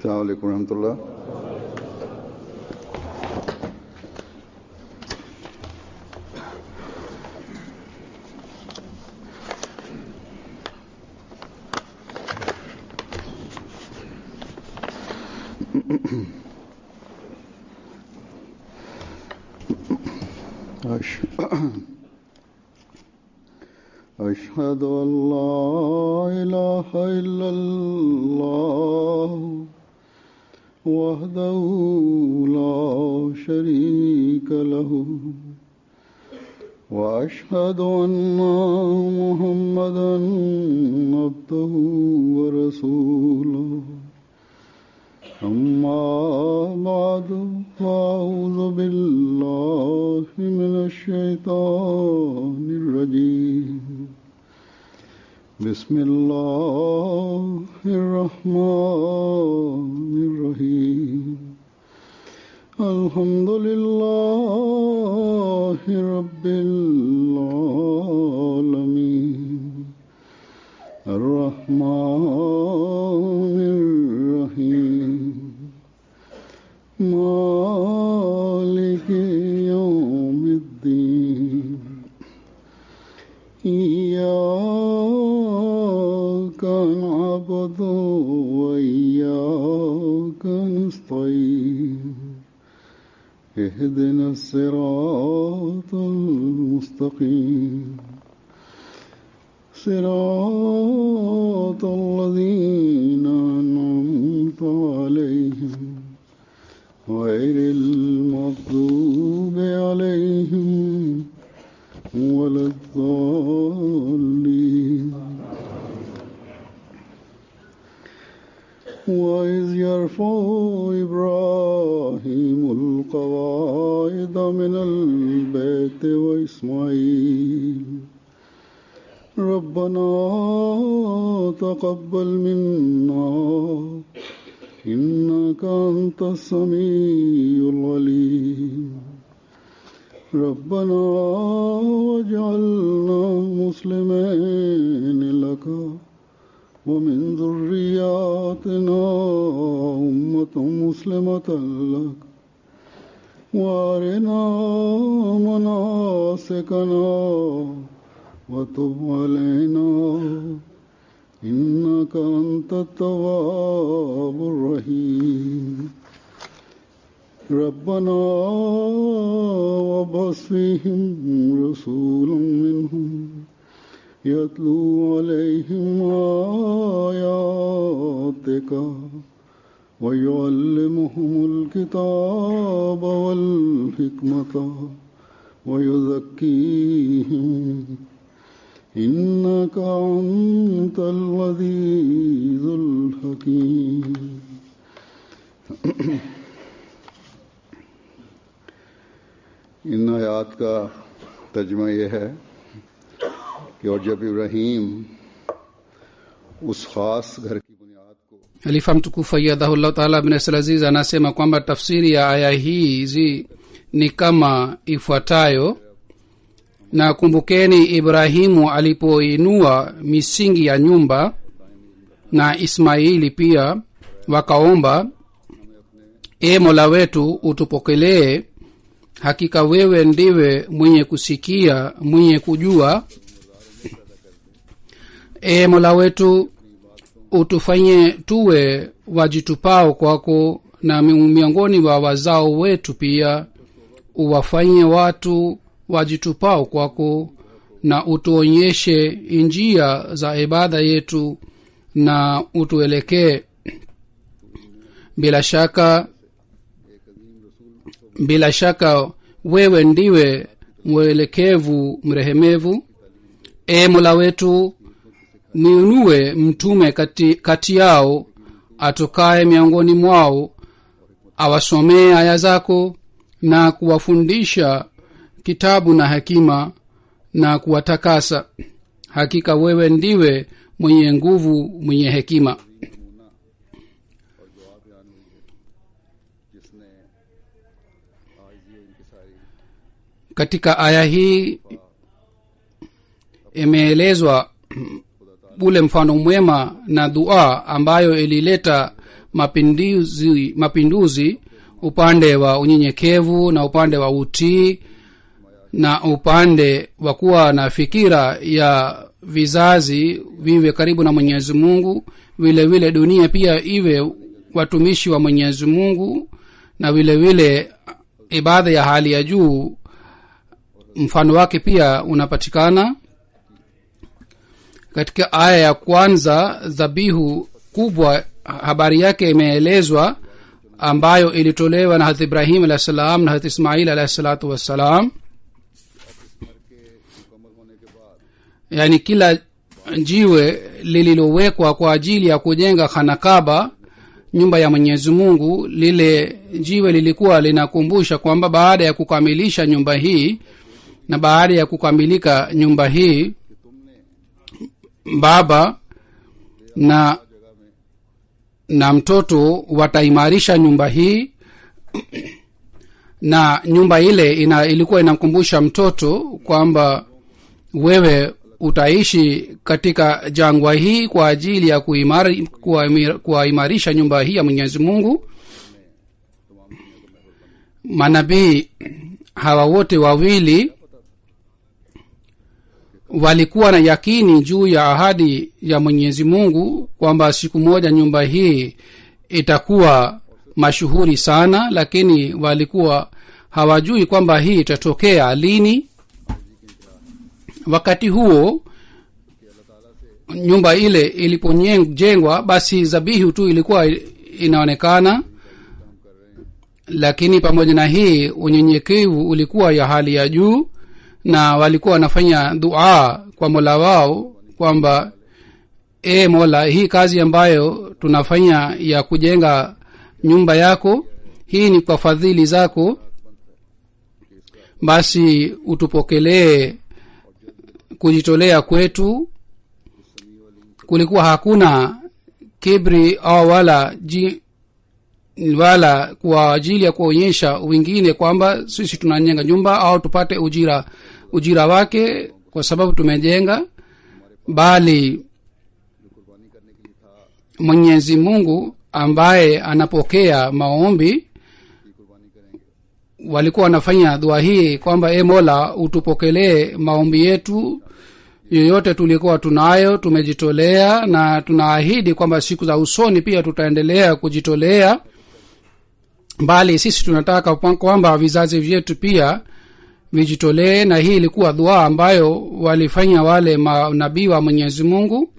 अस्सलाम वालेकुम रहमतुल्लाह। أشهد أن لا إله إلا الله وحده لا شريك له وأشهد أن محمدا عبده ورسوله أما بعد فأعوذ بالله من الشيطان الرجيم بسم الله الرحمن الرحيم الحمد لله رب العالمين الرحمن الرحيم مالك يوم الدين إياك نعبد وإياك نستعين اهدنا الصراط المستقيم صراط الذين أنعمت عليهم غير المغضوب عليهم ولا الضالين وإذ يرفع إبراهيم القواعد من البيت وإسماعيل ربنا تقبل منا إنك أنت السميع العليم ربنا واجعلنا مسلمين لك ومن ذرياتنا أمة مسلمة لك وأرنا مناسكنا وتب علينا إنك أنت التواب الرحيم ربنا وابعث فيهم رسولا منهم يتلو عليهم آياتك ويعلمهم الكتاب والحكمة ويزكيهم إنك أنت العزيز الحكيم इन आयात का तर्जुमा यह है कि और जब इब्राहिम उस खास घर की बुनियाद को Khalifa mtukufu ayyadahullah taala bin Aziz anasema kwamba tafsiri ya aya hizi ni kama ifuatayo: na kumbukeni Ibrahimu alipoinua misingi ya nyumba na Ismaili pia wakaomba, e Mola wetu utupokelee, hakika wewe ndiwe mwenye kusikia mwenye kujua. E Mola wetu utufanye tuwe wajitupao kwako, na miongoni wa wazao wetu pia uwafanye watu wajitupao kwako, na utuonyeshe njia za ibada yetu na utuelekee. Bila shaka wewe ndiwe mwelekevu mrehemevu. E Mola wetu niunue mtume kati yao atokaye miongoni mwao, awasomee aya zako na kuwafundisha kitabu na hekima na kuwatakasa. Hakika wewe ndiwe mwenye nguvu mwenye hekima. Katika aya hii imeelezwa ule mfano mwema na dua ambayo ilileta mapinduzi upande wa unyenyekevu na upande wa utii na upande wa kuwa na fikira ya vizazi viwe karibu na Mwenyezi Mungu. Vile vile dunia pia iwe watumishi wa Mwenyezi Mungu, na vile vile ibada ya hali ya juu mfano wake pia unapatikana. Katika aya ya kwanza dhabihu kubwa habari yake imeelezwa, ambayo ilitolewa na Hazrat Ibrahim alayhis salam na Hazrat Ismail alayhis salatu wassalam. Yani kila jiwe lililowekwa kwa ajili ya kujenga Khanakaba, nyumba ya Mwenyezi Mungu, lile jiwe lilikuwa linakumbusha kwamba baada ya kukamilisha nyumba hii na baada ya kukamilika nyumba hii, baba na mtoto wataimarisha nyumba hii. Na nyumba ile ilikuwa inamkumbusha mtoto kwamba wewe utaishi katika jangwa hii kwa ajili ya kuimarisha nyumba hii ya Mwenyezi Mungu. Manabii hawa wote wawili walikuwa na yakini juu ya ahadi ya Mwenyezi Mungu kwamba siku moja nyumba hii itakuwa mashuhuri sana, lakini walikuwa hawajui kwamba hii itatokea lini. Wakati huo nyumba ile ilipojengwa, basi dhabihu tu ilikuwa inaonekana, lakini pamoja na hii unyenyekevu ulikuwa ya hali ya juu, na walikuwa wanafanya dua kwa Mola wao kwamba Mola, hii kazi ambayo tunafanya ya kujenga nyumba yako, hii ni kwa fadhili zako, basi utupokelee kujitolea kwetu. Kulikuwa hakuna kibri au wala kwa ajili ya kuonyesha wengine kwamba sisi tunajenga nyumba au tupate ujira wake kwa sababu tumejenga, bali Mwenyezi Mungu ambaye anapokea maombi, walikuwa wanafanya dua hii kwamba Mola, utupokelee maombi yetu yoyote tulikuwa tunayo, tumejitolea, na tunaahidi kwamba siku za usoni pia tutaendelea kujitolea, bali sisi tunataka kwamba vizazi vyetu pia vijitolee. Na hii ilikuwa dua ambayo walifanya wale manabii wa Mwenyezi Mungu.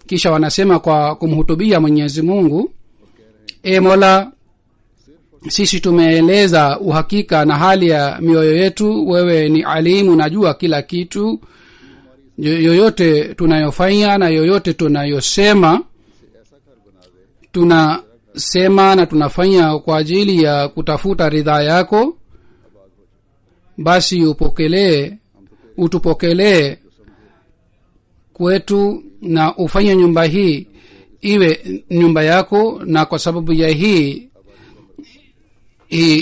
Kisha wanasema kwa kumhutubia Mwenyezi Mungu, Mola, sisi tumeeleza uhakika na hali ya mioyo yetu, wewe ni alimu, unajua kila kitu, yoyote tunayofanya na yoyote tunayosema, tunasema na tunafanya kwa ajili ya kutafuta ridhaa yako, basi utupokelee kwetu na ufanye nyumba hii iwe nyumba yako, na kwa sababu ya hii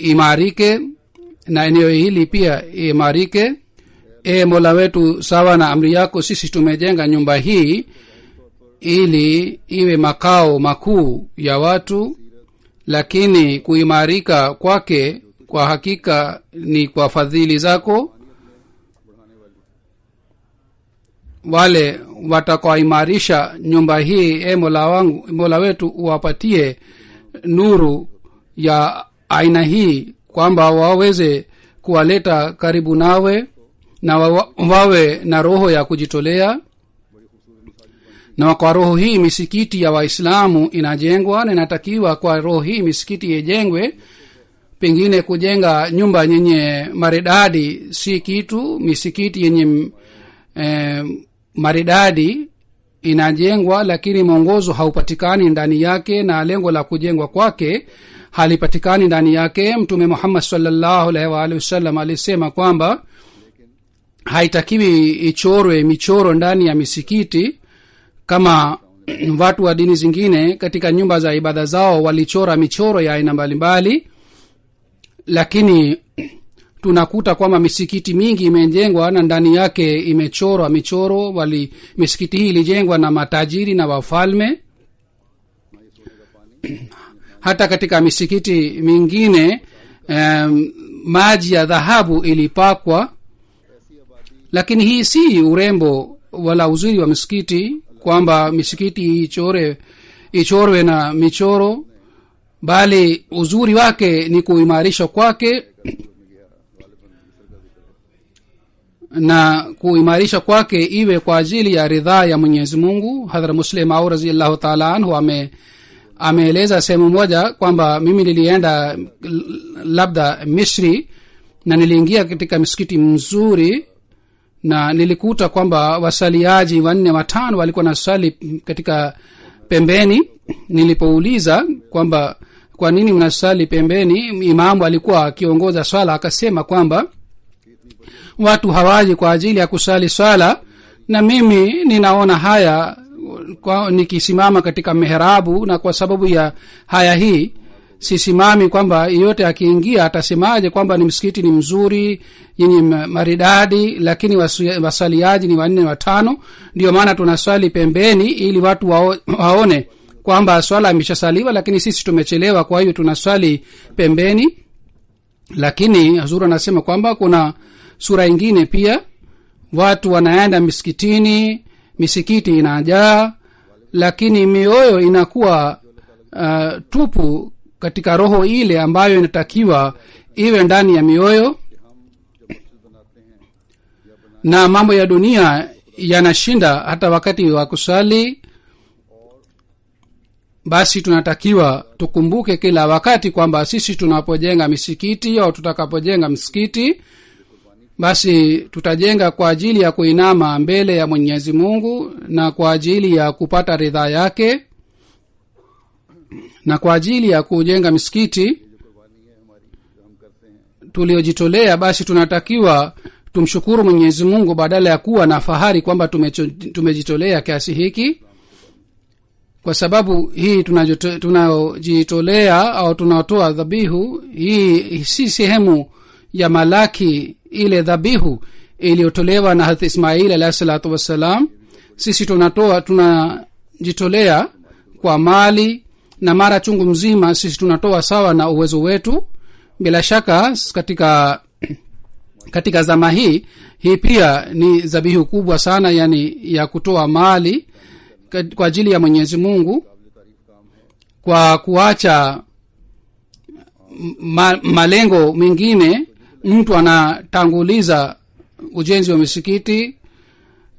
imarike na eneo hili pia imarike. Mola wetu, sawa na amri yako sisi tumejenga nyumba hii ili iwe makao makuu ya watu, lakini kuimarika kwake kwa hakika ni kwa fadhili zako. Wale watakaoimarisha nyumba hii, Mola wetu, uwapatie nuru ya aina hii kwamba waweze kuwaleta karibu nawe, na wawe na roho ya kujitolea. Na kwa roho hii misikiti ya Waislamu inajengwa, na inatakiwa kwa roho hii misikiti ijengwe. Pengine kujenga nyumba yenye maridadi si kitu, misikiti yenye maridadi inajengwa, lakini mwongozo haupatikani ndani yake, na lengo la kujengwa kwake halipatikani ndani yake. Mtume Muhammad sallallahu alaihi wa alihi wasallam alisema kwamba haitakiwi ichorwe michoro ndani ya misikiti kama watu wa dini zingine katika nyumba za ibada zao walichora michoro ya aina mbalimbali. Lakini tunakuta kwamba misikiti mingi imejengwa na ndani yake imechorwa michoro. Misikiti hii ilijengwa na matajiri na wafalme, hata katika misikiti mingine maji ya dhahabu ilipakwa. Lakini hii si urembo wala uzuri wa misikiti, kwamba misikiti ichorwe na michoro, bali uzuri wake ni kuimarisha kwake, na kuimarisha kwake iwe kwa ajili ya ridhaa ya Mwenyezi Mungu. Hadhrat Muslim Maud radhiyallahu ta'ala anhu ameeleza sehemu moja kwamba mimi nilienda labda Misri na niliingia katika msikiti mzuri, na nilikuta kwamba wasaliaji 4-5 walikuwa na swali katika pembeni. Nilipouliza kwamba kwa nini mnasali pembeni, imamu alikuwa akiongoza swala akasema kwamba watu hawaji kwa ajili ya kusali swala, na mimi ninaona haya nikisimama katika mihrabu, na kwa sababu ya haya hii sisimami kwamba yote akiingia atasemaje kwamba ni msikiti ni mzuri yenye maridadi, lakini wasaliaji ni 4-5. Ndio maana tunaswali pembeni ili watu waone kwamba swala imeshasaliwa, lakini sisi tumechelewa, kwa hiyo tunaswali pembeni. Lakini Hazur anasema kwamba kuna sura ingine pia, watu wanaenda misikitini, misikiti inajaa, lakini mioyo inakuwa tupu katika roho ile ambayo inatakiwa iwe ndani ya mioyo, na mambo ya dunia yanashinda hata wakati wa kusali. Basi tunatakiwa tukumbuke kila wakati kwamba sisi tunapojenga misikiti au tutakapojenga msikiti, basi tutajenga kwa ajili ya kuinama mbele ya Mwenyezi Mungu na kwa ajili ya kupata ridhaa yake. Na kwa ajili ya kujenga misikiti tuliojitolea, basi tunatakiwa tumshukuru Mwenyezi Mungu badala ya kuwa na fahari kwamba tumejitolea kiasi hiki, kwa sababu hii tunajitolea au tunatoa dhabihu hii si sehemu ya malaki ile dhabihu iliyotolewa na Hazrat Ismail alayhi salatu wassalam. Sisi tunajitolea kwa mali, na mara chungu mzima sisi tunatoa sawa na uwezo wetu. Bila shaka katika zama hii pia ni dhabihu kubwa sana, yani ya kutoa mali kwa ajili ya Mwenyezi Mungu, kwa kuacha malengo mengine. Mtu anatanguliza ujenzi wa misikiti,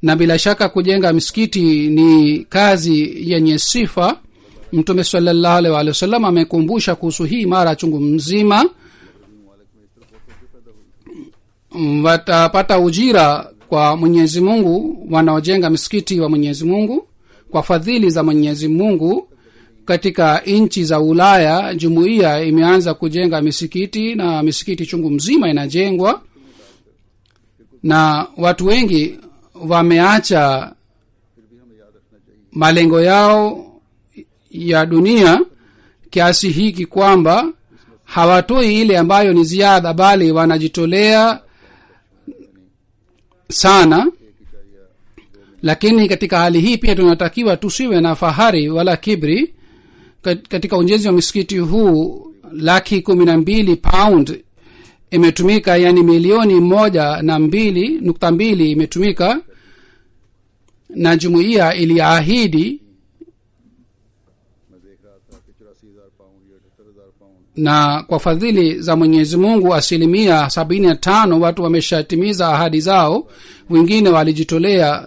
na bila shaka kujenga misikiti ni kazi yenye sifa. Mtume sallallahu alaihi wasallam amekumbusha kuhusu hii mara chungu mzima. Watapata ujira kwa Mwenyezi Mungu wanaojenga misikiti wa Mwenyezi Mungu kwa fadhili za Mwenyezi Mungu. Katika nchi za Ulaya jumuiya imeanza kujenga misikiti, na misikiti chungu mzima inajengwa, na watu wengi wameacha malengo yao ya dunia kiasi hiki kwamba hawatoi ile ambayo ni ziada, bali wanajitolea sana. Lakini katika hali hii pia tunatakiwa tusiwe na fahari wala kibri. Katika ujenzi wa msikiti huu £12 imetumika, yani $1.2 imetumika, na jumuiya iliahidi, na kwa fadhili za Mwenyezi Mungu 75% watu wameshatimiza ahadi zao. Wengine walijitolea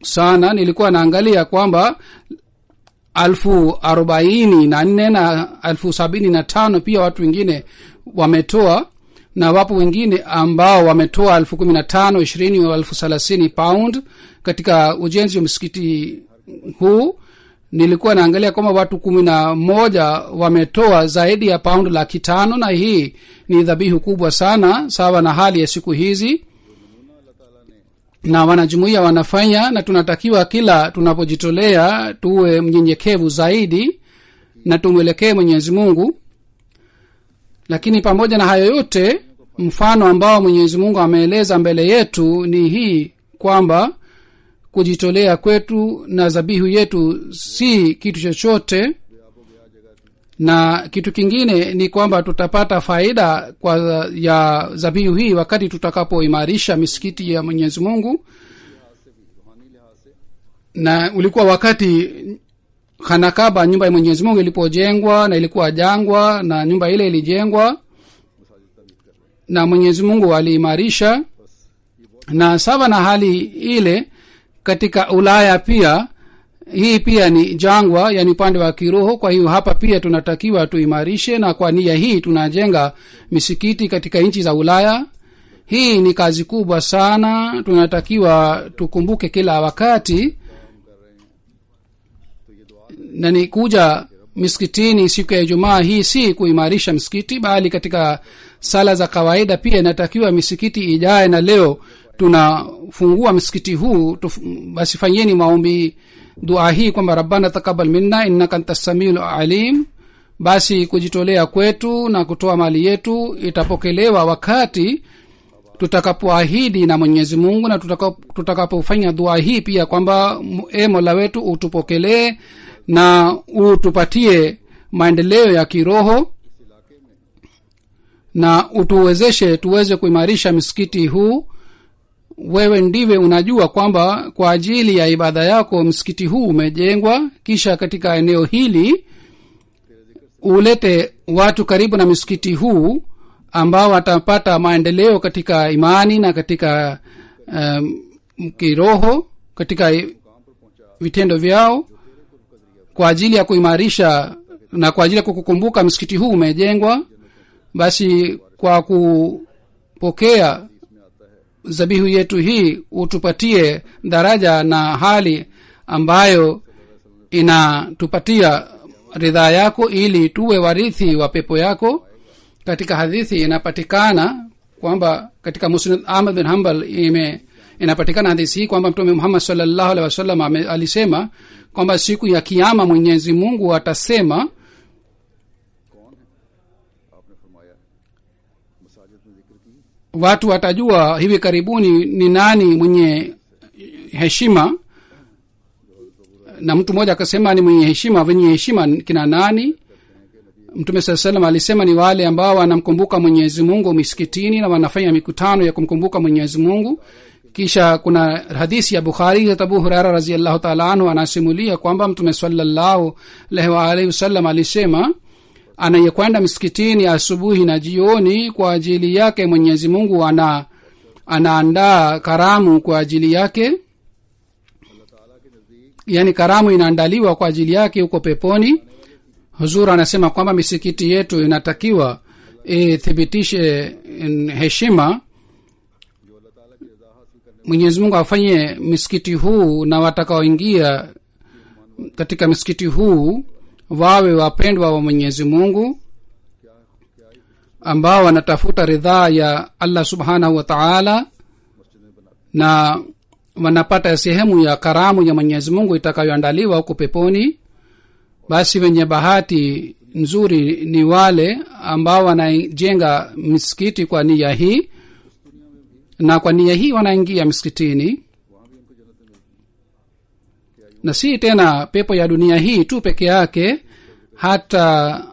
sana. Nilikuwa naangalia kwamba 44,000 na 75,000 pia watu wengine wametoa, na wapo wengine ambao wametoa 15,000, 20,000 au 30,000 pound katika ujenzi wa msikiti huu. Nilikuwa naangalia kwamba watu 11 wametoa zaidi ya pound 500,000, na hii ni dhabihu kubwa sana sawa na hali ya siku hizi, na wanajumuiya wanafanya. Na tunatakiwa kila tunapojitolea tuwe mnyenyekevu zaidi na tumwelekee Mwenyezi Mungu. Lakini pamoja na hayo yote, mfano ambao Mwenyezi Mungu ameeleza mbele yetu ni hii kwamba kujitolea kwetu na dhabihu yetu si kitu chochote, na kitu kingine ni kwamba tutapata faida ya zabihu hii wakati tutakapoimarisha misikiti ya Mwenyezi Mungu. Na ulikuwa wakati Khanakaba, nyumba ya Mwenyezi Mungu, ilipojengwa na ilikuwa jangwa, na nyumba ile ilijengwa na Mwenyezi Mungu aliimarisha. Na sawa na hali ile katika Ulaya pia, hii pia ni jangwa, yani upande wa kiroho. Kwa hiyo hapa pia tunatakiwa tuimarishe, na kwa nia hii tunajenga misikiti katika nchi za Ulaya. Hii ni kazi kubwa sana, tunatakiwa tukumbuke kila wakati. Na ni kuja misikitini siku ya Ijumaa hii si kuimarisha msikiti, bali katika sala za kawaida pia inatakiwa misikiti ijae. Na leo tunafungua msikiti huu, basi fanyeni maombi dua hii kwamba rabbana taqabbal minna innaka antas samiul alim. Basi kujitolea kwetu na kutoa mali yetu itapokelewa wakati tutakapoahidi na Mwenyezi Mungu, na tutakapofanya dua hii pia kwamba Mola wetu utupokelee na utupatie maendeleo ya kiroho na utuwezeshe tuweze kuimarisha msikiti huu. Wewe ndiwe unajua kwamba kwa ajili ya ibada yako msikiti huu umejengwa, kisha katika eneo hili ulete watu karibu na msikiti huu ambao watapata maendeleo katika imani na katika kiroho, katika vitendo vyao, kwa ajili ya kuimarisha na kwa ajili ya kukumbuka msikiti huu umejengwa. Basi kwa kupokea zabihu yetu hii utupatie daraja na hali ambayo inatupatia ridhaa yako, ili tuwe warithi wa pepo yako. Katika hadithi inapatikana kwamba katika Musnad Ahmad bin Hanbal inapatikana hadithi hii kwamba Mtume Muhammad sallallahu alaihi wasallam alisema kwamba siku ya kiyama Mwenyezi Mungu atasema, watu watajua hivi karibuni ni nani mwenye heshima. Na mtu mmoja akasema ni mwenye heshima. Wenye heshima kina nani? Mtume sallallahu alaihi alisema ni wale ambao wanamkumbuka Mwenyezi Mungu misikitini na wanafanya mikutano ya kumkumbuka Mwenyezi Mungu. Kisha kuna hadithi ya Bukhari ya Abu Hurairah radhiyallahu ta'ala anhu, anasimulia kwamba Mtume sallallahu alaihi wasallam alisema, anayekwenda misikitini asubuhi na jioni, kwa ajili yake Mwenyezi Mungu anaandaa karamu kwa ajili yake, yani karamu inaandaliwa kwa ajili yake huko peponi. Huzur anasema kwamba misikiti yetu inatakiwa ithibitishe heshima. Mwenyezi Mungu afanye misikiti huu na watakaoingia katika misikiti huu wawe wapendwa wa Mwenyezi Mungu, ambao wanatafuta ridhaa ya Allah subhanahu wa ta'ala, na wanapata sehemu ya karamu ya Mwenyezi Mungu itakayoandaliwa huko peponi. Basi wenye bahati nzuri ni wale ambao wanajenga misikiti kwa nia hii, na kwa nia hii wanaingia misikitini. Na si tena pepo ya dunia hii tu peke yake, hata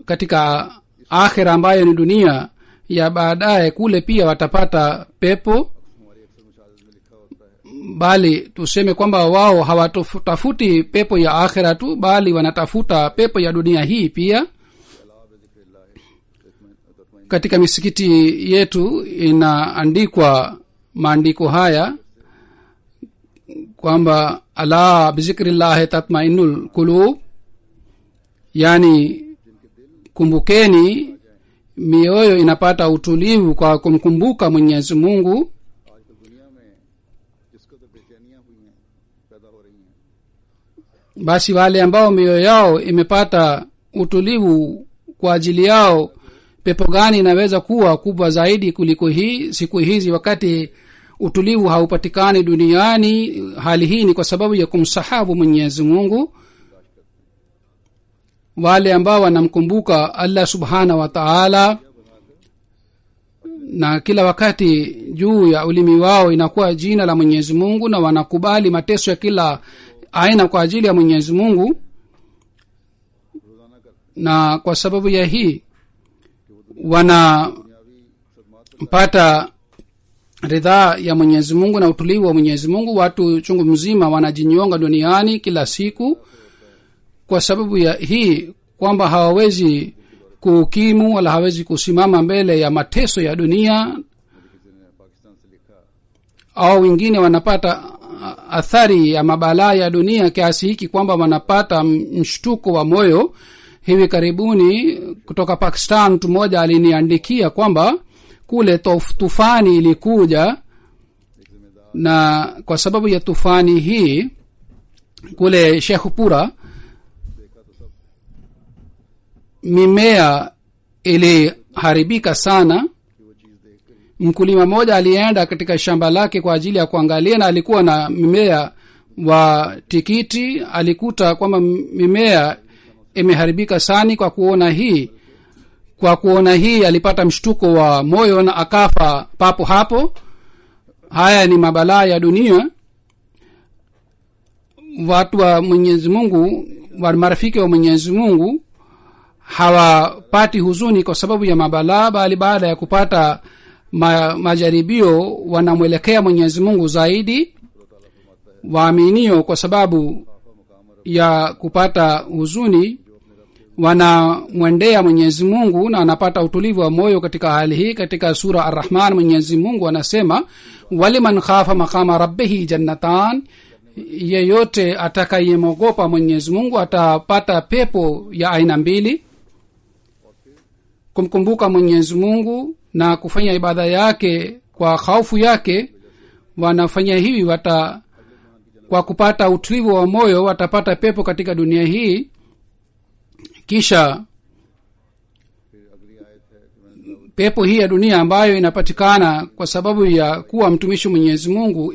katika akhira ambayo ni dunia ya baadaye, kule pia watapata pepo. Bali tuseme kwamba wao hawatafuti pepo ya akhira tu, bali wanatafuta pepo ya dunia hii pia. Katika misikiti yetu inaandikwa maandiko haya kwamba ala bizikrillahi tatma'innul qulub, yani kumbukeni, mioyo inapata utulivu kwa kumkumbuka Mwenyezi Mungu. Basi wale ambao mioyo yao imepata utulivu, kwa ajili yao pepo gani inaweza kuwa kubwa zaidi kuliko hii siku hizi, wakati utulivu haupatikani duniani? Hali hii ni kwa sababu ya kumsahabu Mwenyezi Mungu. Wale ambao wanamkumbuka Allah subhanahu wa ta'ala, na kila wakati juu ya ulimi wao inakuwa jina la Mwenyezi Mungu, na wanakubali mateso ya kila aina kwa ajili ya Mwenyezi Mungu, na kwa sababu ya hii wanapata ridhaa ya Mwenyezi Mungu na utulivu wa Mwenyezi Mungu. Watu chungu mzima wanajinyonga duniani kila siku kwa sababu ya hii kwamba hawawezi kukimu wala hawezi kusimama mbele ya mateso ya dunia, au wengine wanapata athari ya mabalaa ya dunia kiasi hiki kwamba wanapata mshtuko wa moyo. Hivi karibuni kutoka Pakistan mtu mmoja aliniandikia kwamba kule tufani ilikuja, na kwa sababu ya tufani hii kule Sheikhpura mimea iliharibika sana. Mkulima mmoja alienda katika shamba lake kwa ajili ya kuangalia, na alikuwa na mimea wa tikiti. Alikuta kwamba mimea imeharibika sana. Kwa kuona hii alipata mshtuko wa moyo na akafa papo hapo. Haya ni mabalaa ya dunia. Watu wa Mwenyezi Mungu, wa marafiki wa Mwenyezi Mungu, hawapati huzuni kwa sababu ya mabalaa, bali baada ya kupata majaribio wanamwelekea Mwenyezi Mungu zaidi. Waaminio kwa sababu ya kupata huzuni wanamwendea Mwenyezi Mungu na anapata utulivu wa moyo katika hali hii. Katika sura Ar-Rahman Mwenyezi Mungu anasema, waliman khafa maqama rabbihi jannatan, yeyote atakayemogopa Mwenyezi Mungu atapata pepo ya aina mbili: kumkumbuka Mwenyezi Mungu na kufanya ibada yake kwa hofu yake. Wanafanya hivi kwa kupata utulivu wa moyo watapata pepo katika dunia hii. Kisha pepo hii ya dunia ambayo inapatikana kwa sababu ya kuwa mtumishi Mwenyezi Mungu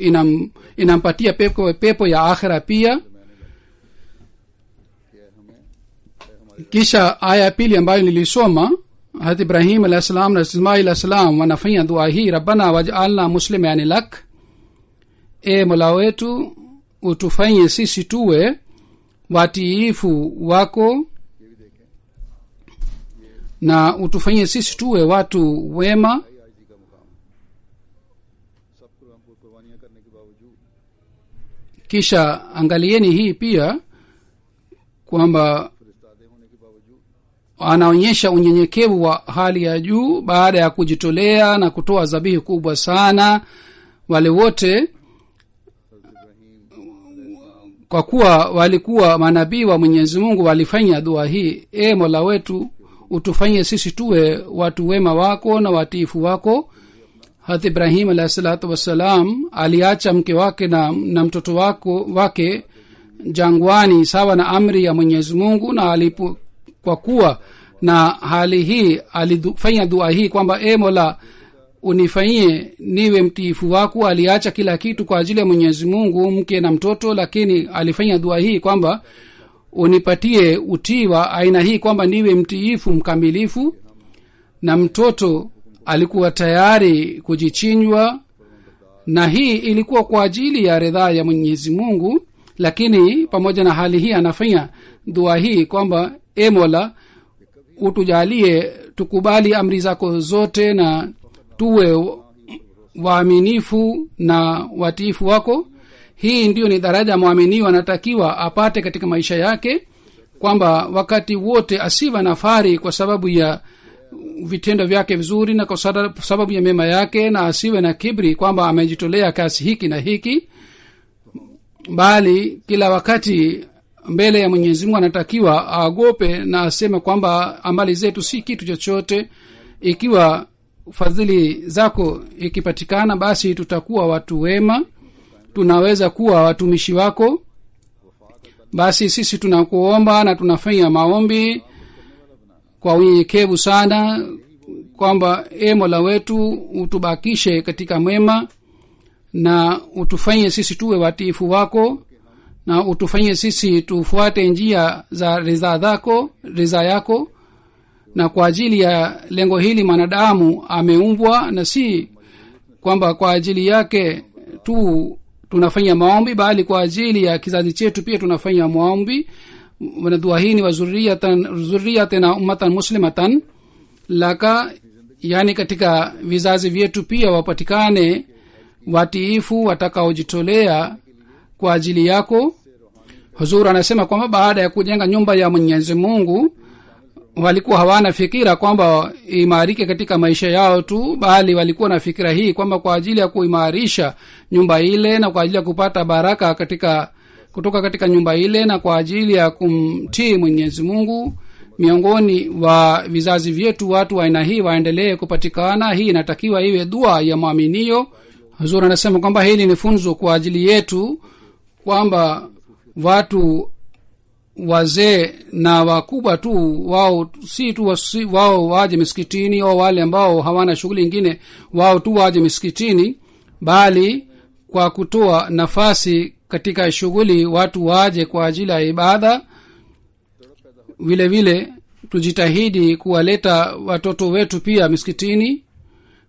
inampatia pepo ya akhira pia. Kisha aya pili ambayo nilisoma, Hazrat Ibrahim alayhis salam na Ismail alayhis salam wanafanya dua hii: Rabbana waj'alna muslimin lak, e Mola wetu utufanye sisi tuwe watiifu wako na utufanye sisi tuwe watu wema. Kisha angalieni hii pia kwamba anaonyesha unyenyekevu wa hali ya juu baada ya kujitolea na kutoa dhabihu kubwa sana. Wale wote kwa kuwa walikuwa manabii wa Mwenyezi Mungu walifanya dua hii: e Mola wetu utufanye sisi tuwe watu wema wako na watiifu wako. Hazrat Ibrahim alayhi salatu wassalam aliacha mke wake na mtoto wake jangwani sawa na amri ya Mwenyezi Mungu, na kwa kuwa na hali hii alifanya dua hii kwamba e Mola unifanyie niwe mtiifu wako. Aliacha kila kitu kwa ajili ya Mwenyezi Mungu, mke na mtoto, lakini alifanya dua hii kwamba unipatie utii wa aina hii kwamba niwe mtiifu mkamilifu. Na mtoto alikuwa tayari kujichinjwa, na hii ilikuwa kwa ajili ya ridhaa ya Mwenyezi Mungu. Lakini pamoja na hali hii anafanya dua hii kwamba e Mola utujalie tukubali amri zako zote na tuwe waaminifu na watiifu wako. Hii ndiyo ni daraja muamini anatakiwa apate katika maisha yake, kwamba wakati wote asiwe na fahari kwa sababu ya vitendo vyake vizuri na kwa sababu ya mema yake, na asiwe na kibri kwamba amejitolea kiasi hiki na hiki, bali kila wakati mbele ya Mwenyezi Mungu anatakiwa aogope na aseme kwamba amali zetu si kitu chochote. Ikiwa fadhili zako ikipatikana, basi tutakuwa watu wema, tunaweza kuwa watumishi wako. Basi sisi tunakuomba na tunafanya maombi kwa unyenyekevu sana kwamba e Mola wetu utubakishe katika mwema na utufanye sisi tuwe watiifu wako, na utufanye sisi tufuate njia za ridhaa yako. Na kwa ajili ya lengo hili mwanadamu ameumbwa, na si kwamba kwa ajili yake tu tunafanya maombi, bali kwa ajili ya kizazi chetu pia tunafanya maombi. dua hii ni wa zurriyatan ummatan muslimatan laka, yani katika vizazi vyetu pia wapatikane watiifu watakaojitolea kwa ajili yako. Huzur anasema kwamba baada ya kujenga nyumba ya Mwenyezi Mungu walikuwa hawana fikira kwamba imarike katika maisha yao tu, bali walikuwa na fikira hii kwamba kwa ajili ya kuimarisha nyumba ile na kwa ajili ya kupata baraka kutoka katika nyumba ile na kwa ajili ya kumtii Mwenyezi Mungu miongoni wa vizazi vyetu watu wa aina hii waendelee kupatikana. Hii inatakiwa iwe dua ya muaminio. Huzur anasema kwamba hili ni funzo kwa ajili yetu kwamba watu wazee na wakubwa tu wao si tu wao waje misikitini, au wale ambao hawana shughuli nyingine wao tu waje misikitini, bali kwa kutoa nafasi katika shughuli watu waje kwa ajili ya ibada. Vile vile tujitahidi kuwaleta watoto wetu pia misikitini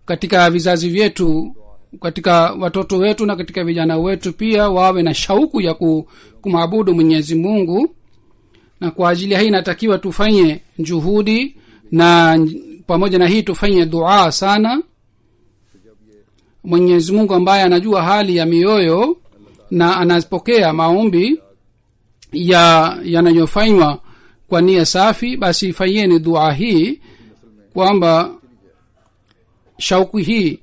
katika vizazi vyetu, katika watoto wetu na katika vijana wetu pia wawe na shauku ya kumwabudu Mwenyezi Mungu. Na kwa ajili ya hii inatakiwa tufanye juhudi, na pamoja na hii tufanye dua sana. Mwenyezi Mungu ambaye anajua hali ya mioyo na anapokea maombi yanayofanywa kwa nia safi, basi fanyeni dua hii kwamba shauku hii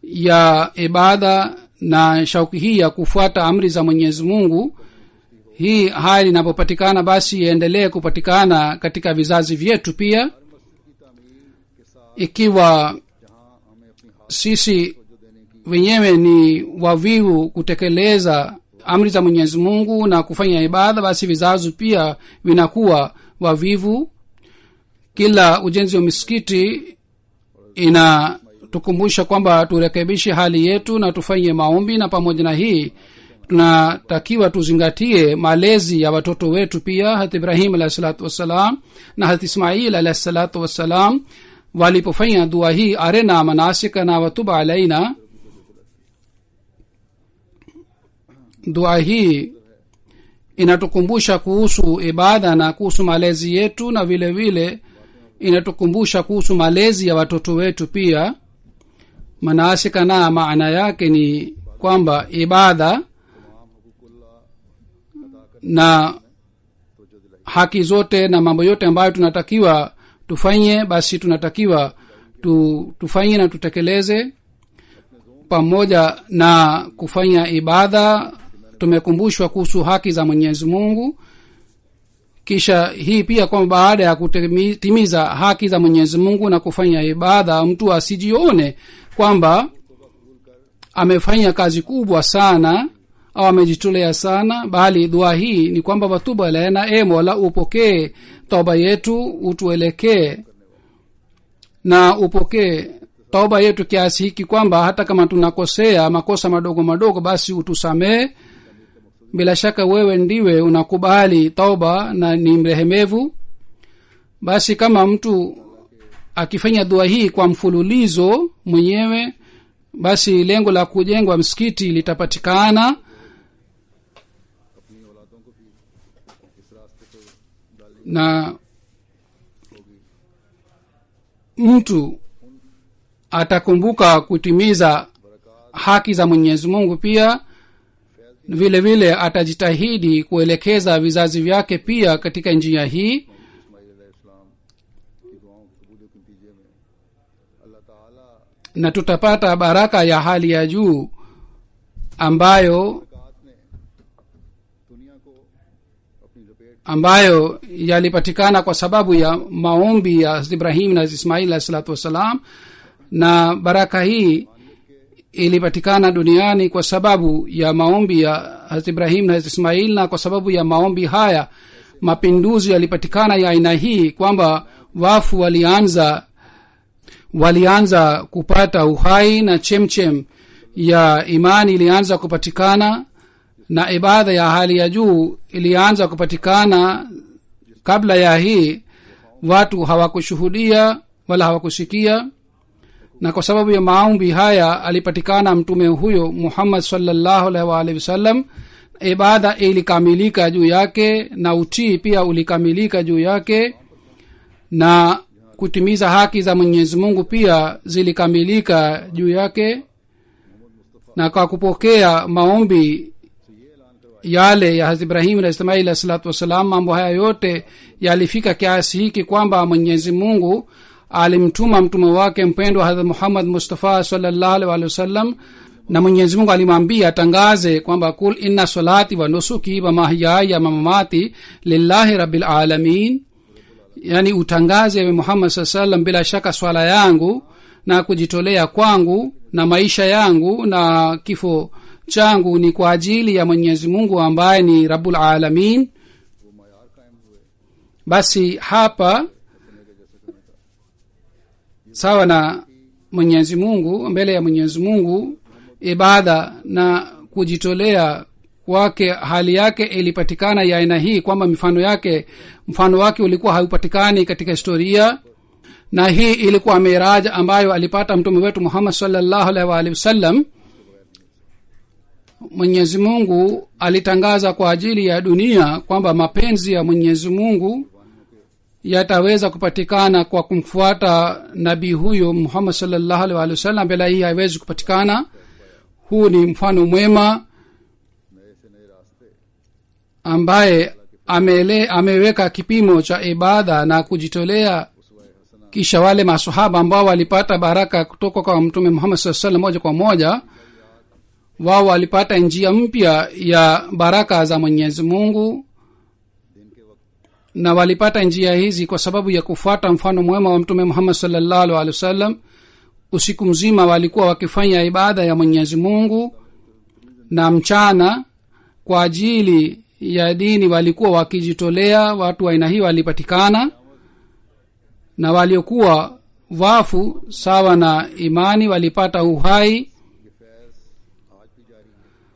ya ibada na shauku hii ya kufuata amri za Mwenyezi Mungu, hii hali inapopatikana basi iendelee kupatikana katika vizazi vyetu pia. Ikiwa sisi wenyewe ni wavivu kutekeleza amri za Mwenyezi Mungu na kufanya ibada, basi vizazi pia vinakuwa wavivu. Kila ujenzi wa misikiti inatukumbusha kwamba turekebishe hali yetu na tufanye maombi, na pamoja na hii tunatakiwa tuzingatie malezi ya watoto wetu pia. Hazrat Ibrahim alayhi salatu wassalam na Hazrat Ismail alayhi salatu wassalam walipofanya dua hii, arena manasikana wa tub alaina, dua hii inatukumbusha kuhusu ibada na kuhusu malezi yetu, na vile vile inatukumbusha kuhusu malezi ya watoto wetu pia. Manasikana maana yake ni kwamba ibada na haki zote na mambo yote ambayo tunatakiwa tufanye, basi tunatakiwa tufanye na tutekeleze. Pamoja na kufanya ibada tumekumbushwa kuhusu haki za Mwenyezi Mungu. Kisha hii pia kwamba baada ya kutimiza haki za Mwenyezi Mungu na kufanya ibada, mtu asijione kwamba amefanya kazi kubwa sana au amejitolea sana, bali dua hii ni kwamba watubu alaina, Mola upokee toba yetu, utuelekee na upokee toba yetu kiasi hiki kwamba hata kama tunakosea makosa madogo madogo, basi utusamee. Bila shaka wewe ndiwe unakubali toba na ni mrehemevu. Basi kama mtu akifanya dua hii kwa mfululizo mwenyewe, basi lengo la kujengwa msikiti litapatikana. Na mtu atakumbuka kutimiza haki za Mwenyezi Mungu pia. Vile vile atajitahidi kuelekeza vizazi vyake pia katika njia hii. Na tutapata baraka ya hali ya juu ambayo yalipatikana kwa sababu ya maombi ya Ibrahim na Ismail alayhi salatu wasalam. Na baraka hii ilipatikana duniani kwa sababu ya maombi ya Ibrahim na Ismail, na kwa sababu ya maombi haya mapinduzi yalipatikana ya aina hii kwamba wafu walianza kupata uhai na chemchem ya imani ilianza kupatikana, na ibada ya hali ya juu ilianza kupatikana. Kabla ya hii watu hawakushuhudia wala hawakusikia, na kwa sababu ya maombi haya alipatikana mtume huyo Muhammad sallallahu alaihi wa alihi wasallam. ibada ilikamilika juu yake na utii pia ulikamilika juu yake na kutimiza haki za Mwenyezi Mungu pia zilikamilika juu yake. Na kwa kupokea maombi yale ya Hazrat Ibrahim na Ismail alayhi salatu wasalam, mambo haya yote yalifika kiasi hiki kwamba Mwenyezi Mungu alimtuma mtume wake mpendwa Hazrat Muhammad Mustafa sallallahu alaihi wasallam, na Mwenyezi Mungu alimwambia atangaze kwamba kul inna salati wa nusuki wa mahyaya wa mamati lillahi rabbil alamin, yani utangaze we Muhammad sallallahu alaihi wasallam, bila shaka swala yangu na kujitolea kwangu na maisha yangu na kifo changu ni kwa ajili ya Mwenyezi Mungu ambaye ni Rabbul Alamin. Basi hapa sawa na Mwenyezi Mungu, mbele ya Mwenyezi Mungu, ibada na kujitolea kwake hali yake ilipatikana ya aina hii kwamba mfano wake ulikuwa haupatikani katika historia. Na hii ilikuwa miraja ambayo alipata mtume wetu Muhammad sallallahu alaihi wasallam. Mwenyezi Mungu alitangaza kwa ajili ya dunia kwamba mapenzi ya Mwenyezi Mungu yataweza kupatikana kwa kumfuata nabii huyo Muhammad sallallahu alaihi wasallam, bila hii haiwezi kupatikana. Huu ni mfano mwema ambaye ameweka kipimo cha ibada na kujitolea. Kisha wale maswahaba ambao walipata baraka kutoka kwa mtume Muhammad sallallahu alaihi wasallam moja kwa moja, wao walipata njia mpya ya baraka za Mwenyezi Mungu, na walipata njia hizi kwa sababu ya kufuata mfano mwema wa mtume Muhammad sallallahu alaihi wasallam. Usiku mzima walikuwa wakifanya ibada ya Mwenyezi Mungu, na mchana kwa ajili ya dini walikuwa wakijitolea. Watu wa aina hii walipatikana, na waliokuwa wafu sawa na imani walipata uhai.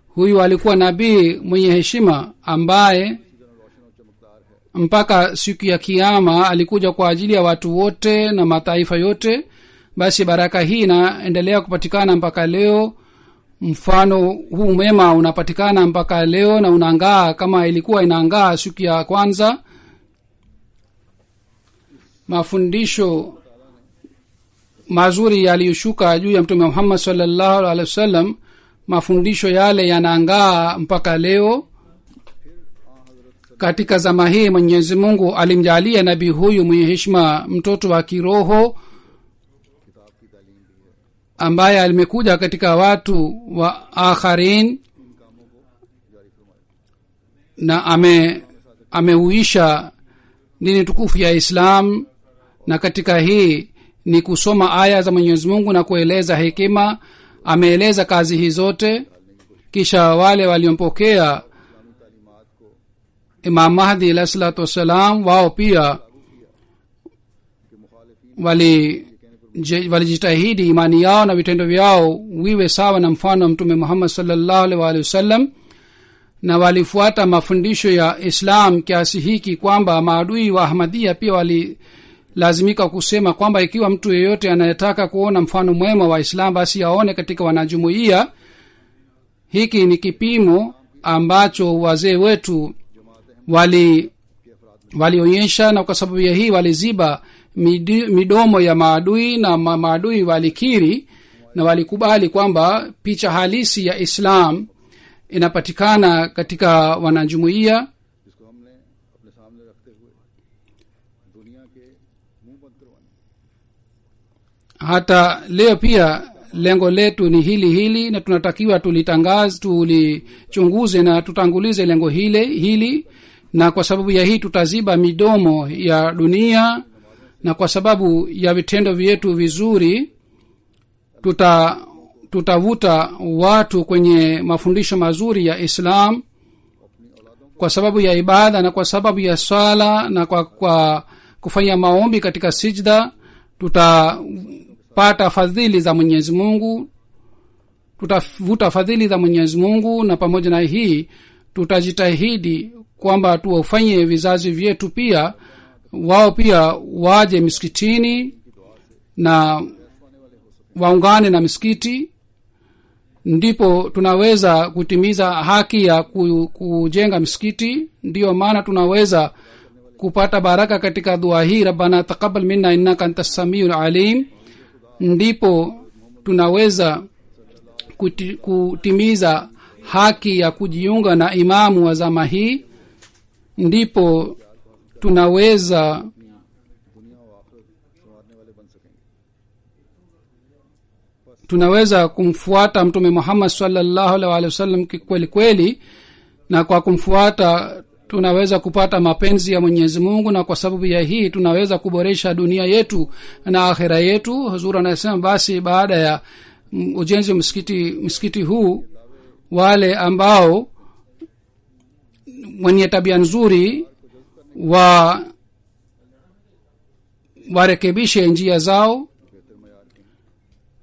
Huyu alikuwa nabii mwenye heshima ambaye mpaka siku ya kiyama alikuja kwa ajili ya watu wote na mataifa yote. Basi baraka hii inaendelea kupatikana mpaka leo. Mfano huu mema unapatikana mpaka leo na unaangaa kama ilikuwa inaangaa siku ya kwanza. Mafundisho mazuri yaliyoshuka juu ya mtume Muhammad sallallahu alaihi wasallam, mafundisho yale yanaangaa mpaka leo. Katika zama hii Mwenyezi Mungu alimjalia nabii huyu mwenye heshima mtoto wa kiroho ambaye alimekuja katika watu wa akharin, na ameuisha dini tukufu ya Islam. Na katika hii ni kusoma aya za Mwenyezi Mungu na kueleza hekima. Ameeleza kazi hii zote. Kisha wale waliompokea Imam Mahdi alayhi salatu wasalam, wao pia walijitahidi imani yao na vitendo vyao wiwe sawa na mfano wa mtume Muhammad sallallahu alaihi wasallam, na walifuata mafundisho ya Islam kiasi hiki kwamba maadui wa Ahmadiyya pia walilazimika kusema kwamba ikiwa mtu yeyote anayetaka kuona mfano mwema wa Islam basi aone katika wanajumuiya. Hiki ni kipimo ambacho wazee wetu walionyesha, na kwa sababu ya hii waliziba midomo ya maadui, na maadui walikiri na walikubali kwamba picha halisi ya Islam inapatikana katika wanajumuiya. Hata leo pia lengo letu ni hili na tunatakiwa tulichunguze na tutangulize lengo hili, na kwa sababu ya hii tutaziba midomo ya dunia, na kwa sababu ya vitendo vyetu vizuri tutavuta watu kwenye mafundisho mazuri ya Islam. Kwa sababu ya ibada na kwa sababu ya swala na kwa kufanya maombi katika sijda tutapata fadhili za Mwenyezi Mungu, tutavuta fadhili za Mwenyezi Mungu. Na pamoja na hii tutajitahidi kwamba tuwafanye vizazi vyetu pia wao pia waje misikitini na waungane na misikiti, ndipo tunaweza kutimiza haki ya kujenga msikiti. ndiyo maana tunaweza kupata baraka katika dua hii, rabbana taqabbal minna innaka antas samiul alim. ndipo tunaweza kutimiza haki ya kujiunga na imamu wa zama hii. ndipo tunaweza kumfuata mtume Muhammad sallallahu alaihi wasallam kweli kweli, na kwa kumfuata tunaweza kupata mapenzi ya Mwenyezi Mungu, na kwa sababu ya hii tunaweza kuboresha dunia yetu na akhera yetu. Huzur anasema basi baada ya ujenzi wa msikiti huu, wale ambao wenye tabia nzuri warekebishe njia zao,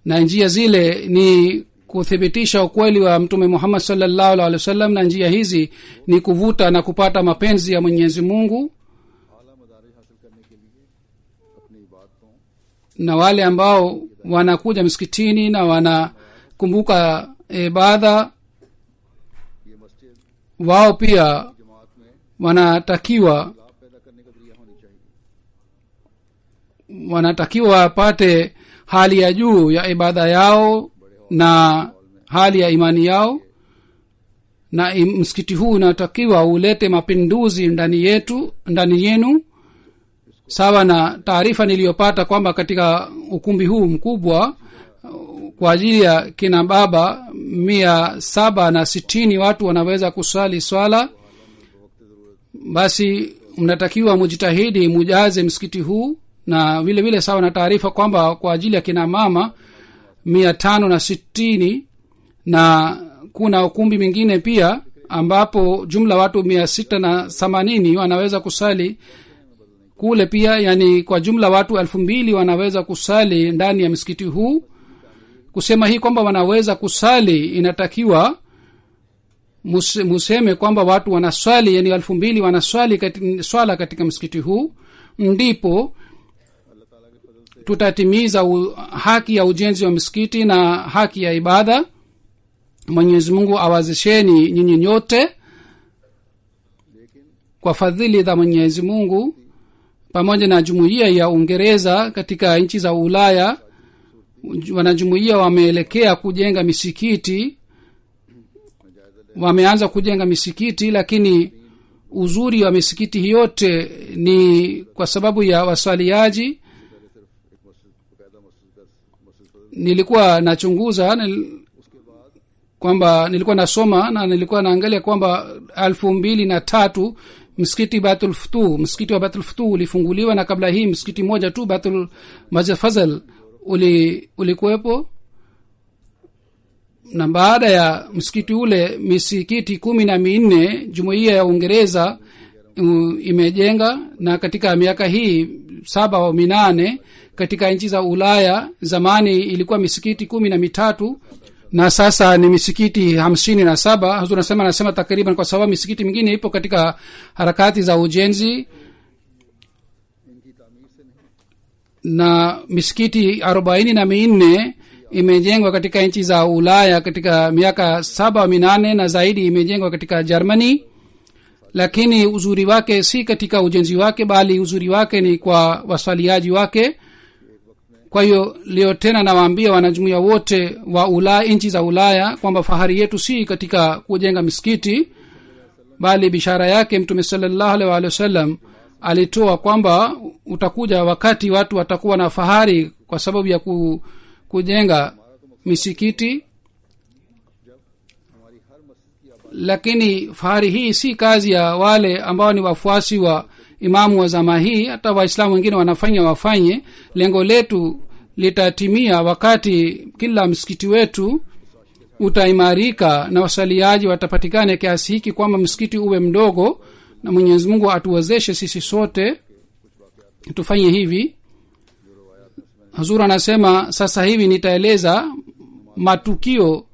na njia zile ni kuthibitisha ukweli wa mtume Muhammad sallallahu alaihi wasallam, na njia hizi ni kuvuta na kupata mapenzi ya Mwenyezi Mungu. na wale ambao wanakuja msikitini na wanakumbuka ibada, wao pia wanatakiwa wapate hali ya juu ya ibada yao na hali ya imani yao. na msikiti huu unatakiwa ulete mapinduzi ndani yenu, sawa na taarifa niliyopata kwamba katika ukumbi huu mkubwa kwa ajili ya kina baba 760 watu wanaweza kusali swala. basi mnatakiwa mujitahidi mujaze msikiti huu, na vile vile sawa na taarifa kwamba kwa ajili ya kina mama 560, na kuna ukumbi mwingine pia ambapo jumla watu 680 wanaweza kusali kule pia, yani kwa jumla watu 2000 wanaweza kusali ndani ya msikiti huu. Kusema hii kwamba wanaweza kusali, inatakiwa museme kwamba watu wanaswali, yani 2000 wanaswali swala katika msikiti huu. ndipo tutatimiza haki ya ujenzi wa msikiti na haki ya ibada. Mwenyezi Mungu awazesheni nyinyi nyote kwa fadhili za Mwenyezi Mungu. Pamoja na jumuiya ya Uingereza katika nchi za Ulaya, wanajumuiya wameelekea kujenga misikiti, wameanza kujenga misikiti, lakini uzuri wa misikiti yote ni kwa sababu ya waswaliaji. Nilikuwa nachunguza kwamba nilikuwa nasoma na nilikuwa naangalia kwamba 2003 msikiti Batul Futuh, msikiti wa Batul Futuh ulifunguliwa, na kabla hii msikiti moja tu Batul Masjid Fazal ulikuwepo. na baada ya msikiti ule misikiti 14 jumuiya ya Uingereza imejenga. na katika miaka hii 7 au 8 katika nchi za Ulaya, zamani ilikuwa misikiti 13 na sasa ni misikiti 57. Hazur anasema takriban, kwa sababu misikiti mingine ipo katika harakati za ujenzi, na misikiti 44 imejengwa katika nchi za Ulaya katika miaka 7 au 8 na zaidi imejengwa katika Germany. lakini uzuri wake si katika ujenzi wake, bali uzuri wake ni kwa waswaliaji wake. kwa hiyo leo tena nawaambia wanajumuiya wote wa Ulaya, nchi za Ulaya, kwamba fahari yetu si katika kujenga misikiti, bali bishara yake Mtume sallallahu alaihi wasallam alitoa kwamba utakuja wakati watu watakuwa na fahari kwa sababu ya kujenga misikiti. Lakini fahari hii si kazi ya wale ambao ni wafuasi wa imamu wa zama hii. hata waislamu wengine wafanye. lengo letu litatimia wakati kila msikiti wetu utaimarika na wasaliaji watapatikane kiasi hiki kwamba msikiti uwe mdogo, na Mwenyezi Mungu atuwezeshe sisi sote tufanye hivi. Hazur anasema sasa hivi nitaeleza matukio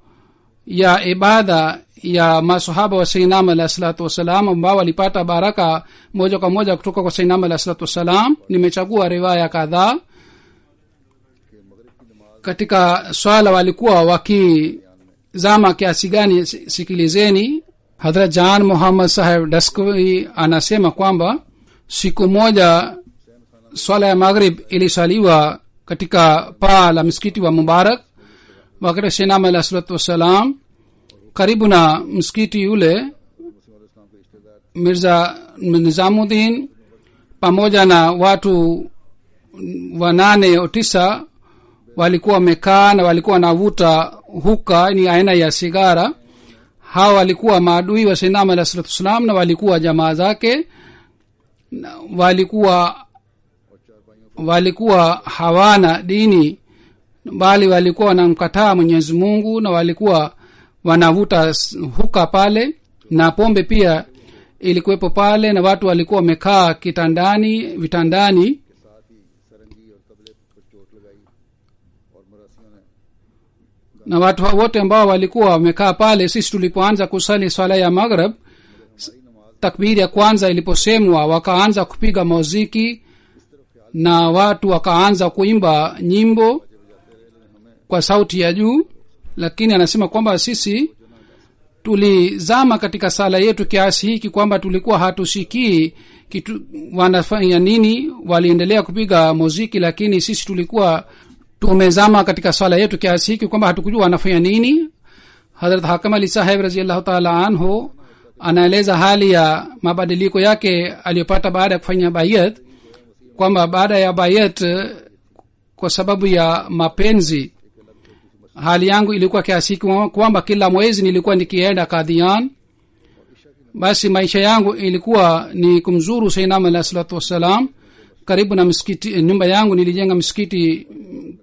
ya ibada ya masahaba wa Sayyidina alayhi salatu wasalam ambao walipata baraka moja kwa moja kutoka kwa Sayyidina alayhi salatu wasalam. Nimechagua riwaya kadhaa. Katika swala walikuwa zama kiasi gani sikilizeni. Hadhrat Jan Muhammad Sahib Daskovi anasema kwamba siku moja swala ya maghrib ilisaliwa katika paa la msikiti wa Mubarak wakati Sayyidina alayhi salatu wassalam. Karibu na msikiti yule Mirza Nizamuddin pamoja na watu 8 au 9 walikuwa wamekaa na walikuwa wanavuta huka, ni aina ya sigara. Hawa walikuwa maadui wa Sayyidina alayhi salatu wassalam na walikuwa jamaa zake. Walikuwa hawana dini bali walikuwa wanamkataa Mwenyezi Mungu, na walikuwa wanavuta huka pale, na pombe pia ilikuwepo pale, na watu walikuwa wamekaa vitandani. Na watu wote ambao walikuwa wamekaa pale, sisi tulipoanza kusali swala ya maghrib, takbiri ya kwanza iliposemwa wakaanza kupiga muziki na watu wakaanza kuimba nyimbo kwa sauti ya juu. Lakini anasema kwamba sisi tulizama katika sala yetu kiasi hiki kwamba tulikuwa hatusikii kitu wanafanya nini. Waliendelea kupiga muziki, lakini sisi tulikuwa tumezama katika sala yetu kiasi hiki kwamba hatukujua wanafanya nini. Hazrat Hakam Ali Sahib radhiyallahu ta'ala anhu anaeleza hali ya mabadiliko yake aliyopata baada ya kufanya bayat, kwamba baada ya bayat kwa sababu ya mapenzi hali yangu ilikuwa kiasi kwamba kila mwezi nilikuwa nikienda Qadian. Basi maisha yangu ilikuwa ni kumzuru Sayyidina alayhi salatu wassalam. Karibu na msikiti nyumba yangu nilijenga msikiti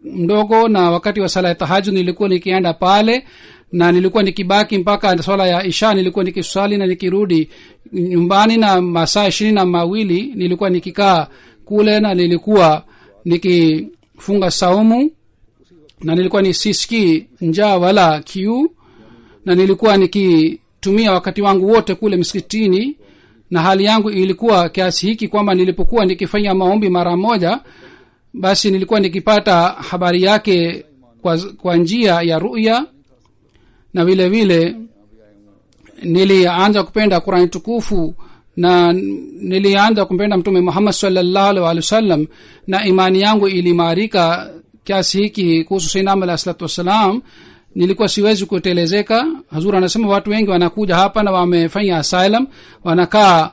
mdogo, na wakati wa sala ya tahajjud nilikuwa nikienda pale, na nilikuwa nikibaki mpaka swala ya isha. Nilikuwa nikiswali na nikirudi nyumbani, na masaa 22 nilikuwa nikikaa kule, na nilikuwa nikifunga saumu, na nilikuwa nisisiki njaa wala kiu, na nilikuwa nikitumia wakati wangu wote kule msikitini. Na hali yangu ilikuwa kiasi hiki kwamba nilipokuwa nikifanya maombi mara moja, basi nilikuwa nikipata habari yake kwa njia ya ruya. Na vile vile nilianza kupenda Qur'an tukufu, na nilianza kumpenda Mtume Muhammad sallallahu alaihi wasallam, na imani yangu ilimarika kiasi hiki kuhusu Sayyidina alayhi salatu wassalam nilikuwa siwezi kutelezeka. Hazur anasema watu wengi wanakuja hapa na wamefanya asylum, wanakaa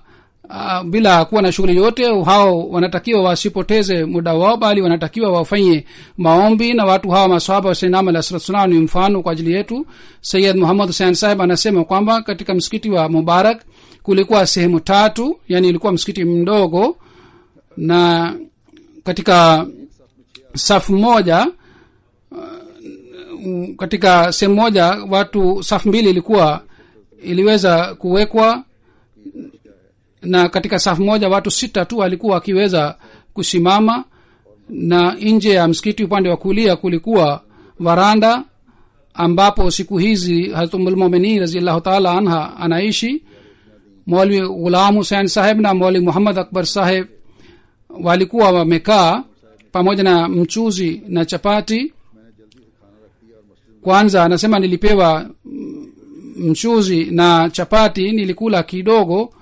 bila kuwa na shughuli yote. Hao wanatakiwa wasipoteze muda wao, bali wanatakiwa wafanye maombi. Na watu hawa maswahaba wa Sayyidina alayhi salatu wassalam ni mfano kwa ajili yetu. Sayyid Muhammad Hussain Sahib anasema kwamba katika msikiti wa Mubarak kulikuwa sehemu 3, yani ilikuwa msikiti mdogo, na katika safu moja, katika sehemu moja watu safu 2 iliweza kuwekwa, na katika safu moja watu 6 tu walikuwa wakiweza kusimama. Na nje ya msikiti upande wa kulia kulikuwa varanda ambapo siku hizi Hazrat Ummul Mu'minin radhiyallahu ta'ala anha anaishi. Maulvi Ghulam Hussain Sahib na Maulvi Muhammad Akbar Sahib walikuwa wamekaa pamoja na mchuzi na chapati. Kwanza anasema nilipewa mchuzi na chapati, nilikula kidogo.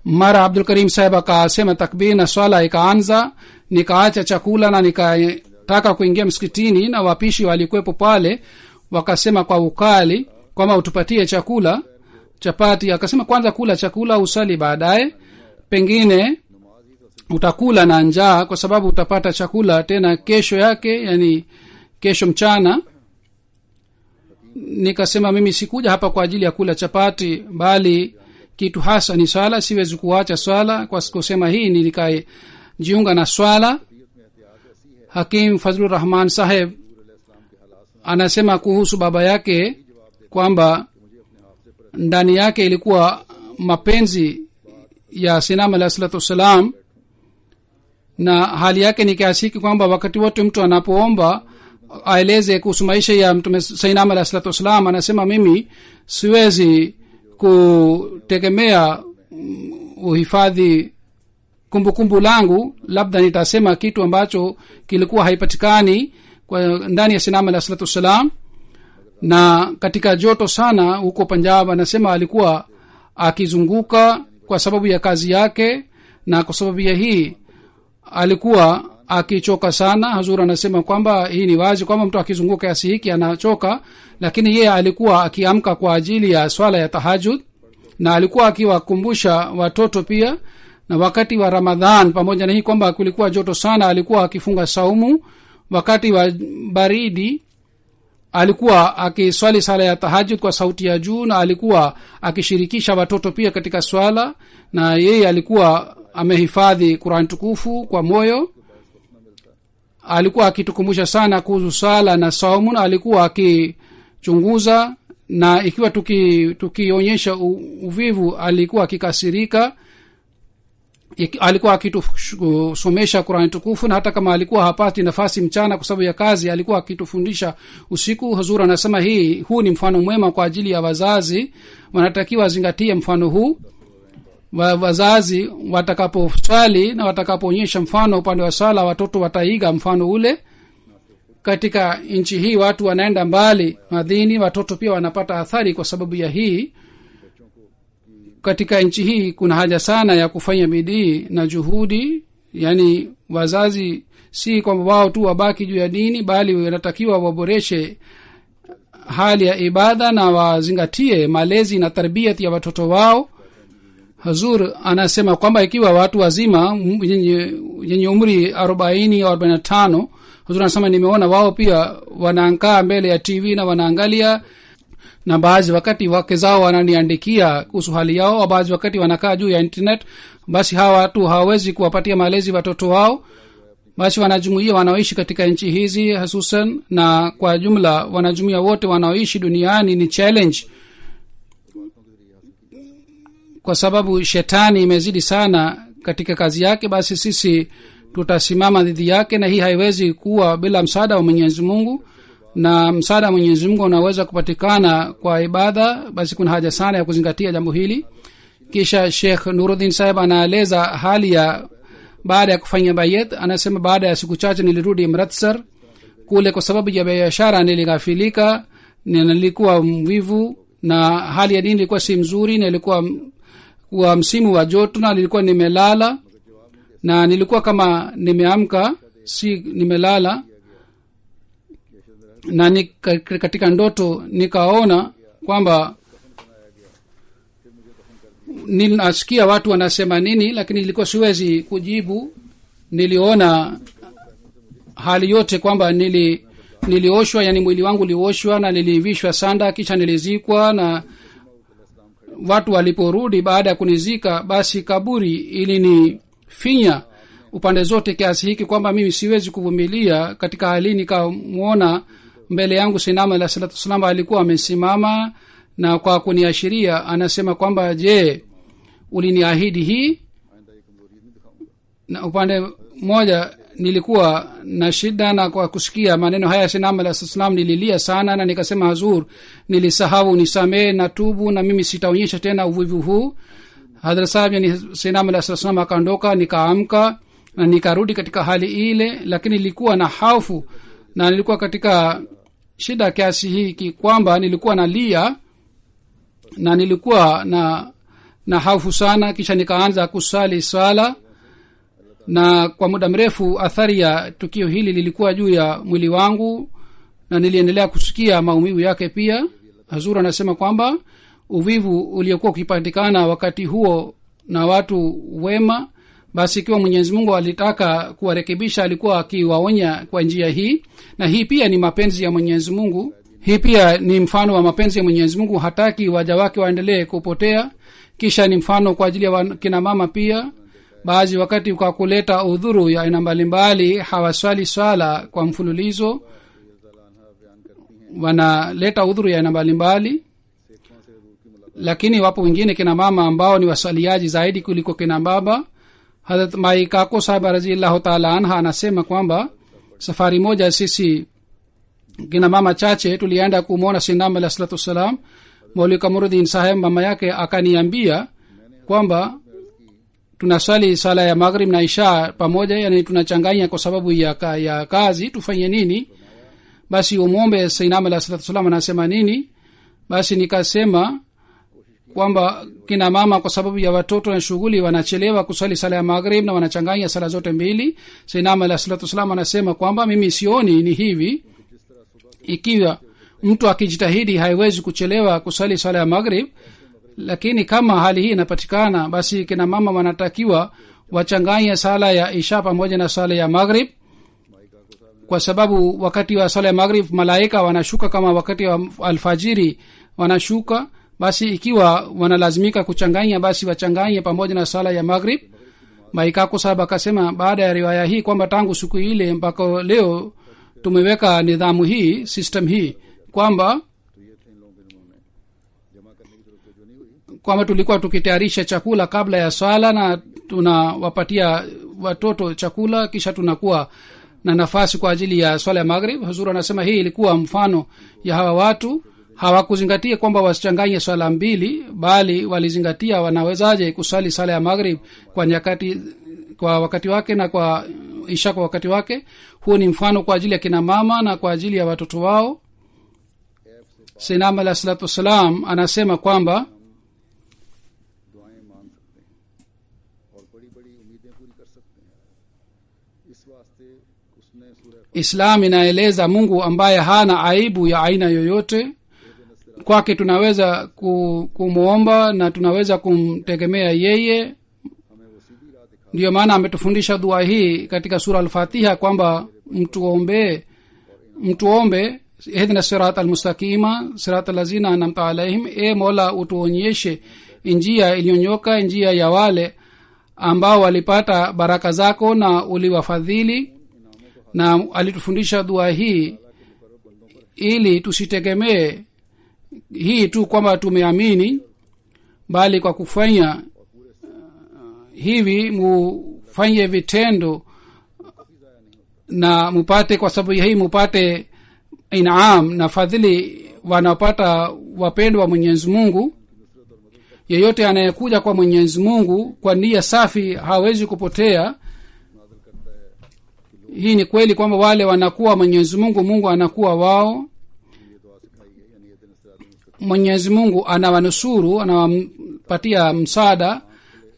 Mara Abdul Karim Sahib akasema takbir na swala ikaanza. Nikaacha chakula na nikataka kuingia msikitini, na wapishi walikuwepo pale wakasema kwa ukali kwamba utupatie chakula chapati. Akasema kwanza kula chakula usali, baadaye pengine utakula na njaa, kwa sababu utapata chakula tena kesho yake, yani kesho mchana. Nikasema mimi sikuja hapa kwa ajili ya kula chapati, bali kitu hasa ni swala, siwezi kuacha swala. Kwa kusema hii nilikajiunga na swala. Hakim Fazlur Rahman Sahib anasema kuhusu baba yake kwamba ndani yake ilikuwa mapenzi ya Sayyidina alayhi salatu wassalam, na hali yake ni kiasi kwamba wakati wote mtu anapoomba aeleze kuhusu maisha ya Mtume Sayyidina alayhi salatu wassalam, anasema mimi siwezi kutegemea uhifadhi kumbukumbu langu, labda nitasema kitu ambacho kilikuwa haipatikani kwa ndani ya Sayyidina alayhi salatu wassalam. na katika joto sana huko Punjab anasema alikuwa akizunguka kwa sababu ya kazi yake, na kwa sababu ya hii alikuwa akichoka sana. Hazur anasema kwamba hii ni wazi kwamba mtu akizunguka kiasi hiki anachoka, lakini yeye alikuwa akiamka kwa ajili ya swala ya tahajjud, na alikuwa akiwakumbusha watoto pia. Na wakati wa Ramadhan, pamoja na hii kwamba kulikuwa joto sana, alikuwa akifunga saumu. Wakati wa baridi alikuwa akiswali sala ya tahajjud kwa sauti ya juu, na alikuwa akishirikisha watoto pia katika swala, na yeye alikuwa amehifadhi Qur'an tukufu kwa moyo. Alikuwa akitukumbusha sana kuhusu sala na saumu, na alikuwa akichunguza, na ikiwa tukionyesha uvivu alikuwa akikasirika. Alikuwa akitusomesha Qur'an tukufu, na hata kama alikuwa hapati nafasi mchana kwa sababu ya kazi, alikuwa akitufundisha usiku. Hazur anasema huu ni mfano mwema kwa ajili ya wazazi, wanatakiwa zingatie mfano huu. Wazazi watakaposwali na watakapoonyesha mfano upande wa sala, watoto wataiga mfano ule. Katika nchi hii watu wanaenda mbali madini, watoto pia wanapata athari kwa sababu ya hii. Katika nchi hii kuna haja sana ya kufanya bidii na juhudi, yani wazazi si kwamba wao tu wabaki juu ya dini, bali wanatakiwa waboreshe hali ya ibada na wazingatie malezi na tarbiyati ya watoto wao. Hazur anasema kwamba ikiwa watu wazima yenye umri 40 au 45, Hazur anasema nimeona wao pia wanaankaa mbele ya TV na wanaangalia, na baadhi wakati wake zao wananiandikia kuhusu hali yao, au baadhi wakati wanakaa juu ya internet. Basi hawa watu hawawezi kuwapatia malezi watoto wao. Basi wanajumuia wanaoishi katika nchi hizi hususan, na kwa jumla wanajumuia wote wanaoishi duniani ni challenge, kwa sababu shetani imezidi sana katika kazi yake. Basi sisi tutasimama dhidi yake, na hii haiwezi kuwa bila msaada wa Mwenyezi Mungu, na msaada wa Mwenyezi Mungu unaweza kupatikana kwa ibada. Basi kuna haja sana ya kuzingatia jambo hili. Kisha Sheikh Nuruddin Sahib anaeleza hali ya baada ya kufanya bayat. Anasema baada ya siku chache nilirudi Amritsar. Kule kwa sababu ya biashara nilighafilika, nilikuwa mvivu, na hali ya dini ilikuwa si mzuri, na ilikuwa kwa msimu wa joto, na nilikuwa nimelala, na nilikuwa kama nimeamka si nimelala. Na katika ndoto nikaona kwamba ninasikia watu wanasema nini, lakini nilikuwa siwezi kujibu. Niliona hali yote kwamba nilioshwa, yani mwili wangu ulioshwa na nilivishwa sanda, kisha nilizikwa. Na watu waliporudi baada ya kunizika, basi kaburi ilinifinya upande zote kiasi hiki kwamba mimi siwezi kuvumilia. Katika hali nikamuona mbele yangu Sayyidina Ali sallallahu alaihi wasallam alikuwa amesimama, na kwa kuniashiria anasema kwamba je, uliniahidi hii? Na upande mmoja nilikuwa na shida, na kwa kusikia maneno haya Sayyidina Ali sallallahu alaihi wasallam nililia sana, na nikasema Hazur, nilisahau, nisamee na tubu, na mimi sitaonyesha tena uvivu huu. Hadhrat Sahib yani Sayyidina Ali sallallahu alaihi wasallam akaondoka, nikaamka na nikarudi katika hali ile, lakini nilikuwa na hofu na nilikuwa katika shida kiasi hiki kwamba nilikuwa nalia na nilikuwa na hofu sana. Kisha nikaanza kusali swala, na kwa muda mrefu athari ya tukio hili lilikuwa juu ya mwili wangu, na niliendelea kusikia maumivu yake pia. Hazur anasema kwamba uvivu uliokuwa ukipatikana wakati huo na watu wema, basi ikiwa Mwenyezi Mungu alitaka kuwarekebisha, alikuwa akiwaonya kwa njia hii. Na hii pia ni mapenzi ya Mwenyezi Mungu, hii pia ni mfano wa mapenzi ya Mwenyezi Mungu. Hataki waja wake waendelee kupotea. Kisha ni mfano kwa ajili ya kina mama pia. Baadhi wakati kwa kuleta udhuru ya aina mbalimbali hawaswali swala kwa mfululizo, wanaleta udhuru ya aina mbalimbali. Lakini wapo wengine kina mama ambao ni waswaliaji zaidi kuliko kina baba. Hazrat Mai Kako Sahib radhiyallahu ta'ala anha anasema kwamba safari moja sisi kina mama chache tulienda kumuona Sayyidina Ali sallallahu alaihi wasallam. Maulvi Kamuruddin Sahib mama yake akaniambia kwamba tunasali sala ya maghrib na isha pamoja, yani tunachanganya kwa sababu ya kazi, tufanye nini? basi umwombe sainam alah salatu wassalam anasema nini. Basi nikasema kwamba kina mama kwa sababu ya watoto na shughuli wanachelewa kusali sala ya maghrib na wanachanganya sala zote mbili. sainam alah salatu wassalam anasema kwamba mimi sioni ni hivi, ikiwa mtu akijitahidi haiwezi kuchelewa kusali sala ya maghrib, lakini kama hali hii inapatikana basi kina mama wanatakiwa wachanganye sala ya isha pamoja na sala ya maghrib, kwa sababu wakati wa sala ya maghrib malaika wanashuka kama wakati wa alfajiri wanashuka. Basi ikiwa wanalazimika kuchanganya basi wachanganye pamoja na sala ya maghrib. maikako sahab akasema baada ya riwaya hii kwamba tangu siku ile mpaka leo tumeweka nidhamu hii, system hii, kwamba tulikuwa tukitayarisha chakula kabla ya swala na tunawapatia watoto chakula, kisha tunakuwa na nafasi kwa ajili ya swala ya maghrib. Huzuri anasema hii ilikuwa mfano ya hawa watu. Hawakuzingatia kwamba wasichanganye swala mbili, bali walizingatia wanawezaje kusali sala ya maghrib kwa wakati wake na kwa isha kwa wakati wake. Huo ni mfano kwa ajili ya kina mama na kwa ajili ya watoto wao. sayyidina alayhi salatu wasalam anasema kwamba Islam inaeleza Mungu ambaye hana aibu ya aina yoyote. Kwake tunaweza kumuomba na tunaweza kumtegemea yeye. Ndiyo maana ametufundisha dua hii katika sura al-Fatiha kwamba mtuombe ihdina sirata al-mustaqima sirata allazina an'amta alaihim, e Mola utuonyeshe njia iliyonyoka, njia ya wale ambao walipata baraka zako na uliwafadhili. Na alitufundisha dua hii ili tusitegemee hii tu kwamba tumeamini, bali kwa kufanya hivi mufanye vitendo na mupate, kwa sababu hii mupate in'am na fadhili wanapata wapendwa wa Mwenyezi Mungu. Yeyote anayekuja kwa Mwenyezi Mungu kwa nia safi hawezi kupotea. Hii ni kweli kwamba wale wanakuwa Mwenyezi Mungu, Mungu anakuwa wao. Mwenyezi Mungu anawanusuru, anawapatia msaada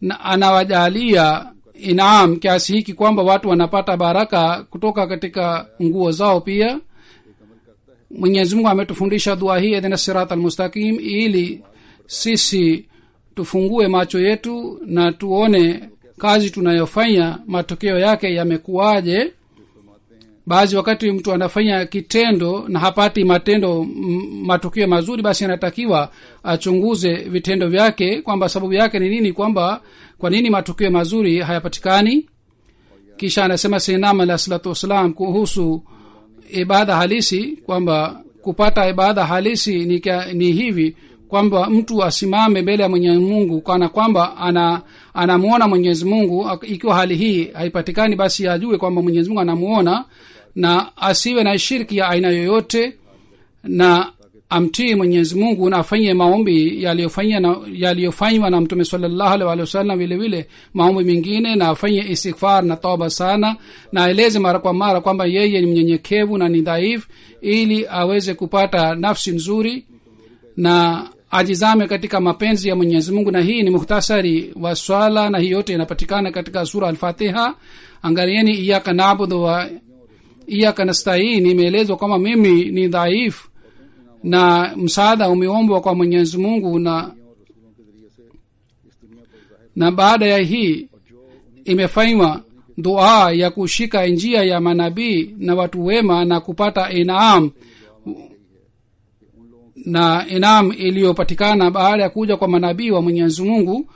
na anawajalia in'am kiasi hiki kwamba watu wanapata baraka kutoka katika nguo zao pia. Mwenyezi Mungu ametufundisha dua hii ihdina siratal mustaqim ili sisi tufungue macho yetu na tuone kazi tunayofanya matokeo yake yamekuwaje. Baadhi wakati mtu anafanya kitendo na hapati matokeo mazuri, basi anatakiwa achunguze vitendo vyake kwamba sababu yake ni nini, kwamba kwa nini matokeo mazuri hayapatikani. Kisha anasema sayyidina alayhi salatu wasalam kuhusu ibada halisi kwamba kupata ibada halisi ni hivi kwamba mtu asimame mbele ya Mwenyezi Mungu kana kwamba anamuona Mwenyezi Mungu. Ikiwa hali hii haipatikani, basi ajue kwamba Mwenyezi Mungu anamuona na asiwe na shirki ya aina yoyote, na amtii Mwenyezi Mungu na afanye maombi yaliyofanywa na Mtume sallallahu alaihi wasallam, vile vile maombi mengine, na afanye istighfar na toba sana, na aeleze mara kwa mara kwamba yeye ni mnyenyekevu na ni dhaifu, ili aweze kupata nafsi nzuri na ajizame katika mapenzi ya Mwenyezi Mungu. Na hii ni mukhtasari wa swala, na hii yote inapatikana katika sura al-Fatiha. Angalieni iyyaka na'budu wa iyyaka nasta'in, imeelezwa kama mimi ni dhaifu na msaada umeombwa kwa Mwenyezi Mungu, na baada ya hii imefanywa dua ya kushika njia ya manabii na watu wema na kupata in'am, na in'am iliyopatikana baada ya kuja kwa manabii wa Mwenyezi Mungu,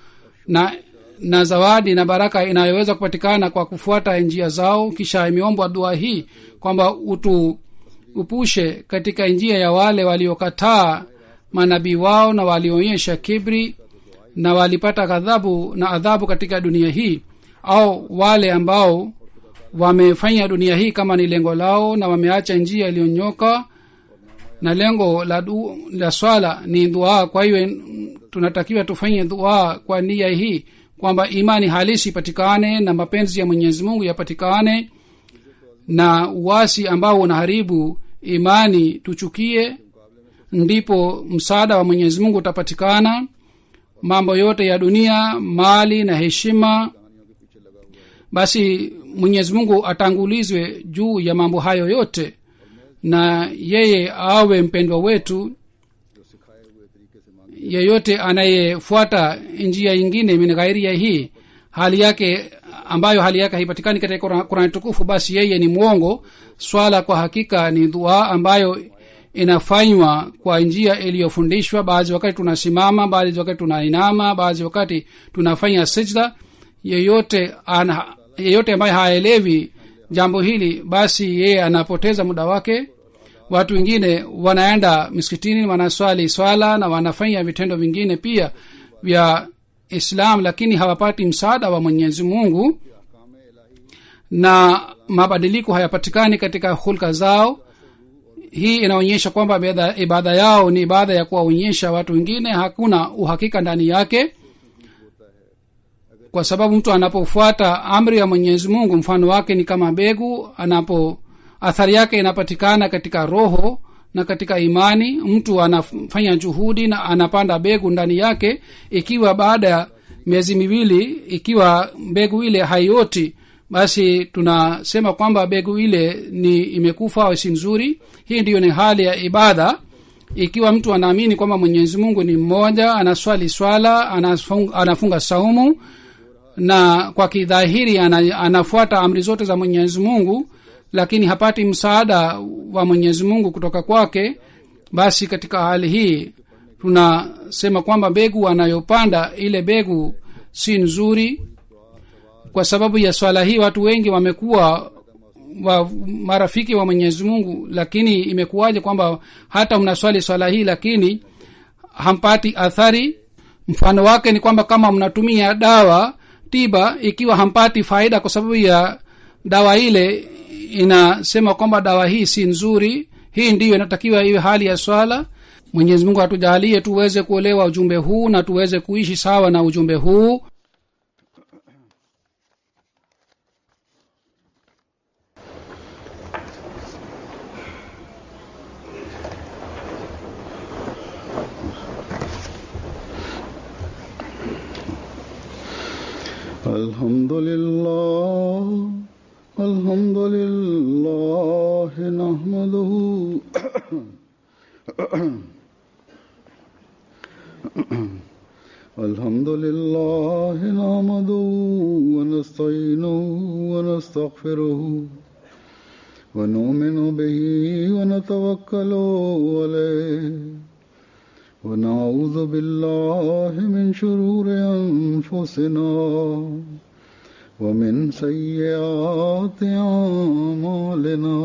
na zawadi na baraka inayoweza kupatikana kwa kufuata njia zao. Kisha imeombwa dua hii kwamba upushe katika njia ya wale waliokataa manabii wao na walionyesha kibri na walipata ghadhabu na adhabu katika dunia hii, au wale ambao wamefanya dunia hii kama ni lengo lao na wameacha njia iliyonyoka. Na lengo la swala ni dua. Kwa hiyo tunatakiwa tufanye dua kwa nia hii kwamba imani halisi ipatikane na mapenzi ya Mwenyezi Mungu yapatikane, na uasi ambao unaharibu imani tuchukie, ndipo msaada wa Mwenyezi Mungu utapatikana. Mambo yote ya dunia, mali na heshima, basi Mwenyezi Mungu atangulizwe juu ya mambo hayo yote, na yeye awe mpendwa wetu. Yeyote anayefuata njia nyingine min ghairi ya hii hali yake, ambayo hali yake haipatikani katika Qur'an tukufu, basi yeye ni mwongo. Swala kwa hakika ni dua ambayo inafanywa kwa njia iliyofundishwa. Baadhi wakati tunasimama, baadhi wakati tunainama, baadhi wakati tunafanya sijda. Yeyote ambaye haelewi jambo hili, basi yeye anapoteza muda wake. Watu wengine wanaenda misikitini, wanaswali swala na wanafanya vitendo vingine pia vya Islam, lakini hawapati msaada wa Mwenyezi Mungu na mabadiliko hayapatikani katika hulka zao. Hii inaonyesha kwamba ibada yao ni ibada ya kuwaonyesha watu wengine, hakuna uhakika ndani yake. Kwa sababu mtu anapofuata amri ya Mwenyezi Mungu, mfano wake ni kama mbegu, athari yake inapatikana katika roho na katika imani. Mtu anafanya juhudi na anapanda mbegu ndani yake. Ikiwa baada ya miezi miwili ikiwa mbegu ile haioti, basi tunasema kwamba mbegu ile ni imekufa au si nzuri. Hii ndiyo ni hali ya ibada. Ikiwa mtu anaamini kwamba Mwenyezi Mungu ni mmoja, anaswali swala, anafunga saumu, na kwa kidhahiri anafuata amri zote za Mwenyezi Mungu, lakini hapati msaada wa Mwenyezi Mungu kutoka kwake, basi katika hali hii tunasema kwamba mbegu anayopanda ile mbegu si nzuri. Kwa sababu ya swala hii watu wengi wamekuwa marafiki wa Mwenyezi Mungu, lakini imekuwaje kwamba hata mnaswali swala hii lakini hampati athari? Mfano wake ni kwamba kama mnatumia dawa tiba, ikiwa hampati faida kwa sababu ya dawa ile, inasema kwamba dawa hii si nzuri. Hii ndiyo inatakiwa iwe hali ya swala. Mwenyezi Mungu atujalie tuweze kuelewa ujumbe huu na tuweze kuishi sawa na ujumbe huu. Alhamdulillah nahmaduhu alhamdulillah nahmaduhu wa nasta'inuhu wa nastaghfiruhu wa nu'minu bihi wa natawakkalu alayhi wa na'udhu billahi min shururi anfusina ومن سيئات أعمالنا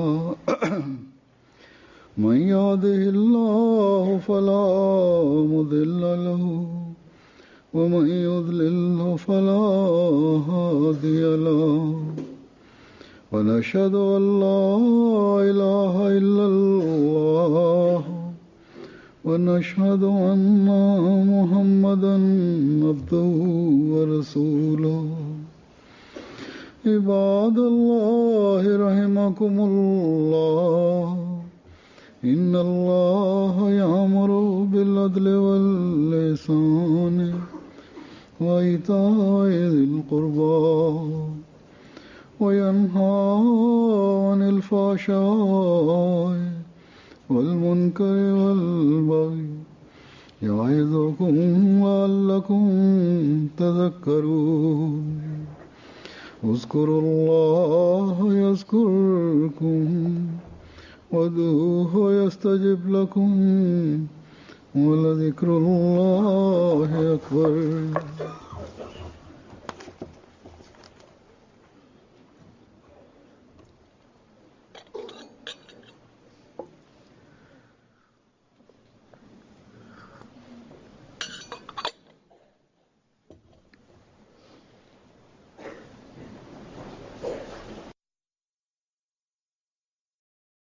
من يهده الله فلا مضل له ومن يضلل فلا هادي له ونشهد أن لا إله إلا الله ونشهد أن محمدا عبده ورسوله عباد الله رحمكم الله إن الله يأمر بالعدل والإحسان وإيتاء ذي القربى وينهى عن الفحشاء والمنكر والبغي يعظكم لعلكم تذكرون اذكروا الله يذكركم وادعوه يستجب لكم ولذكر الله أكبر.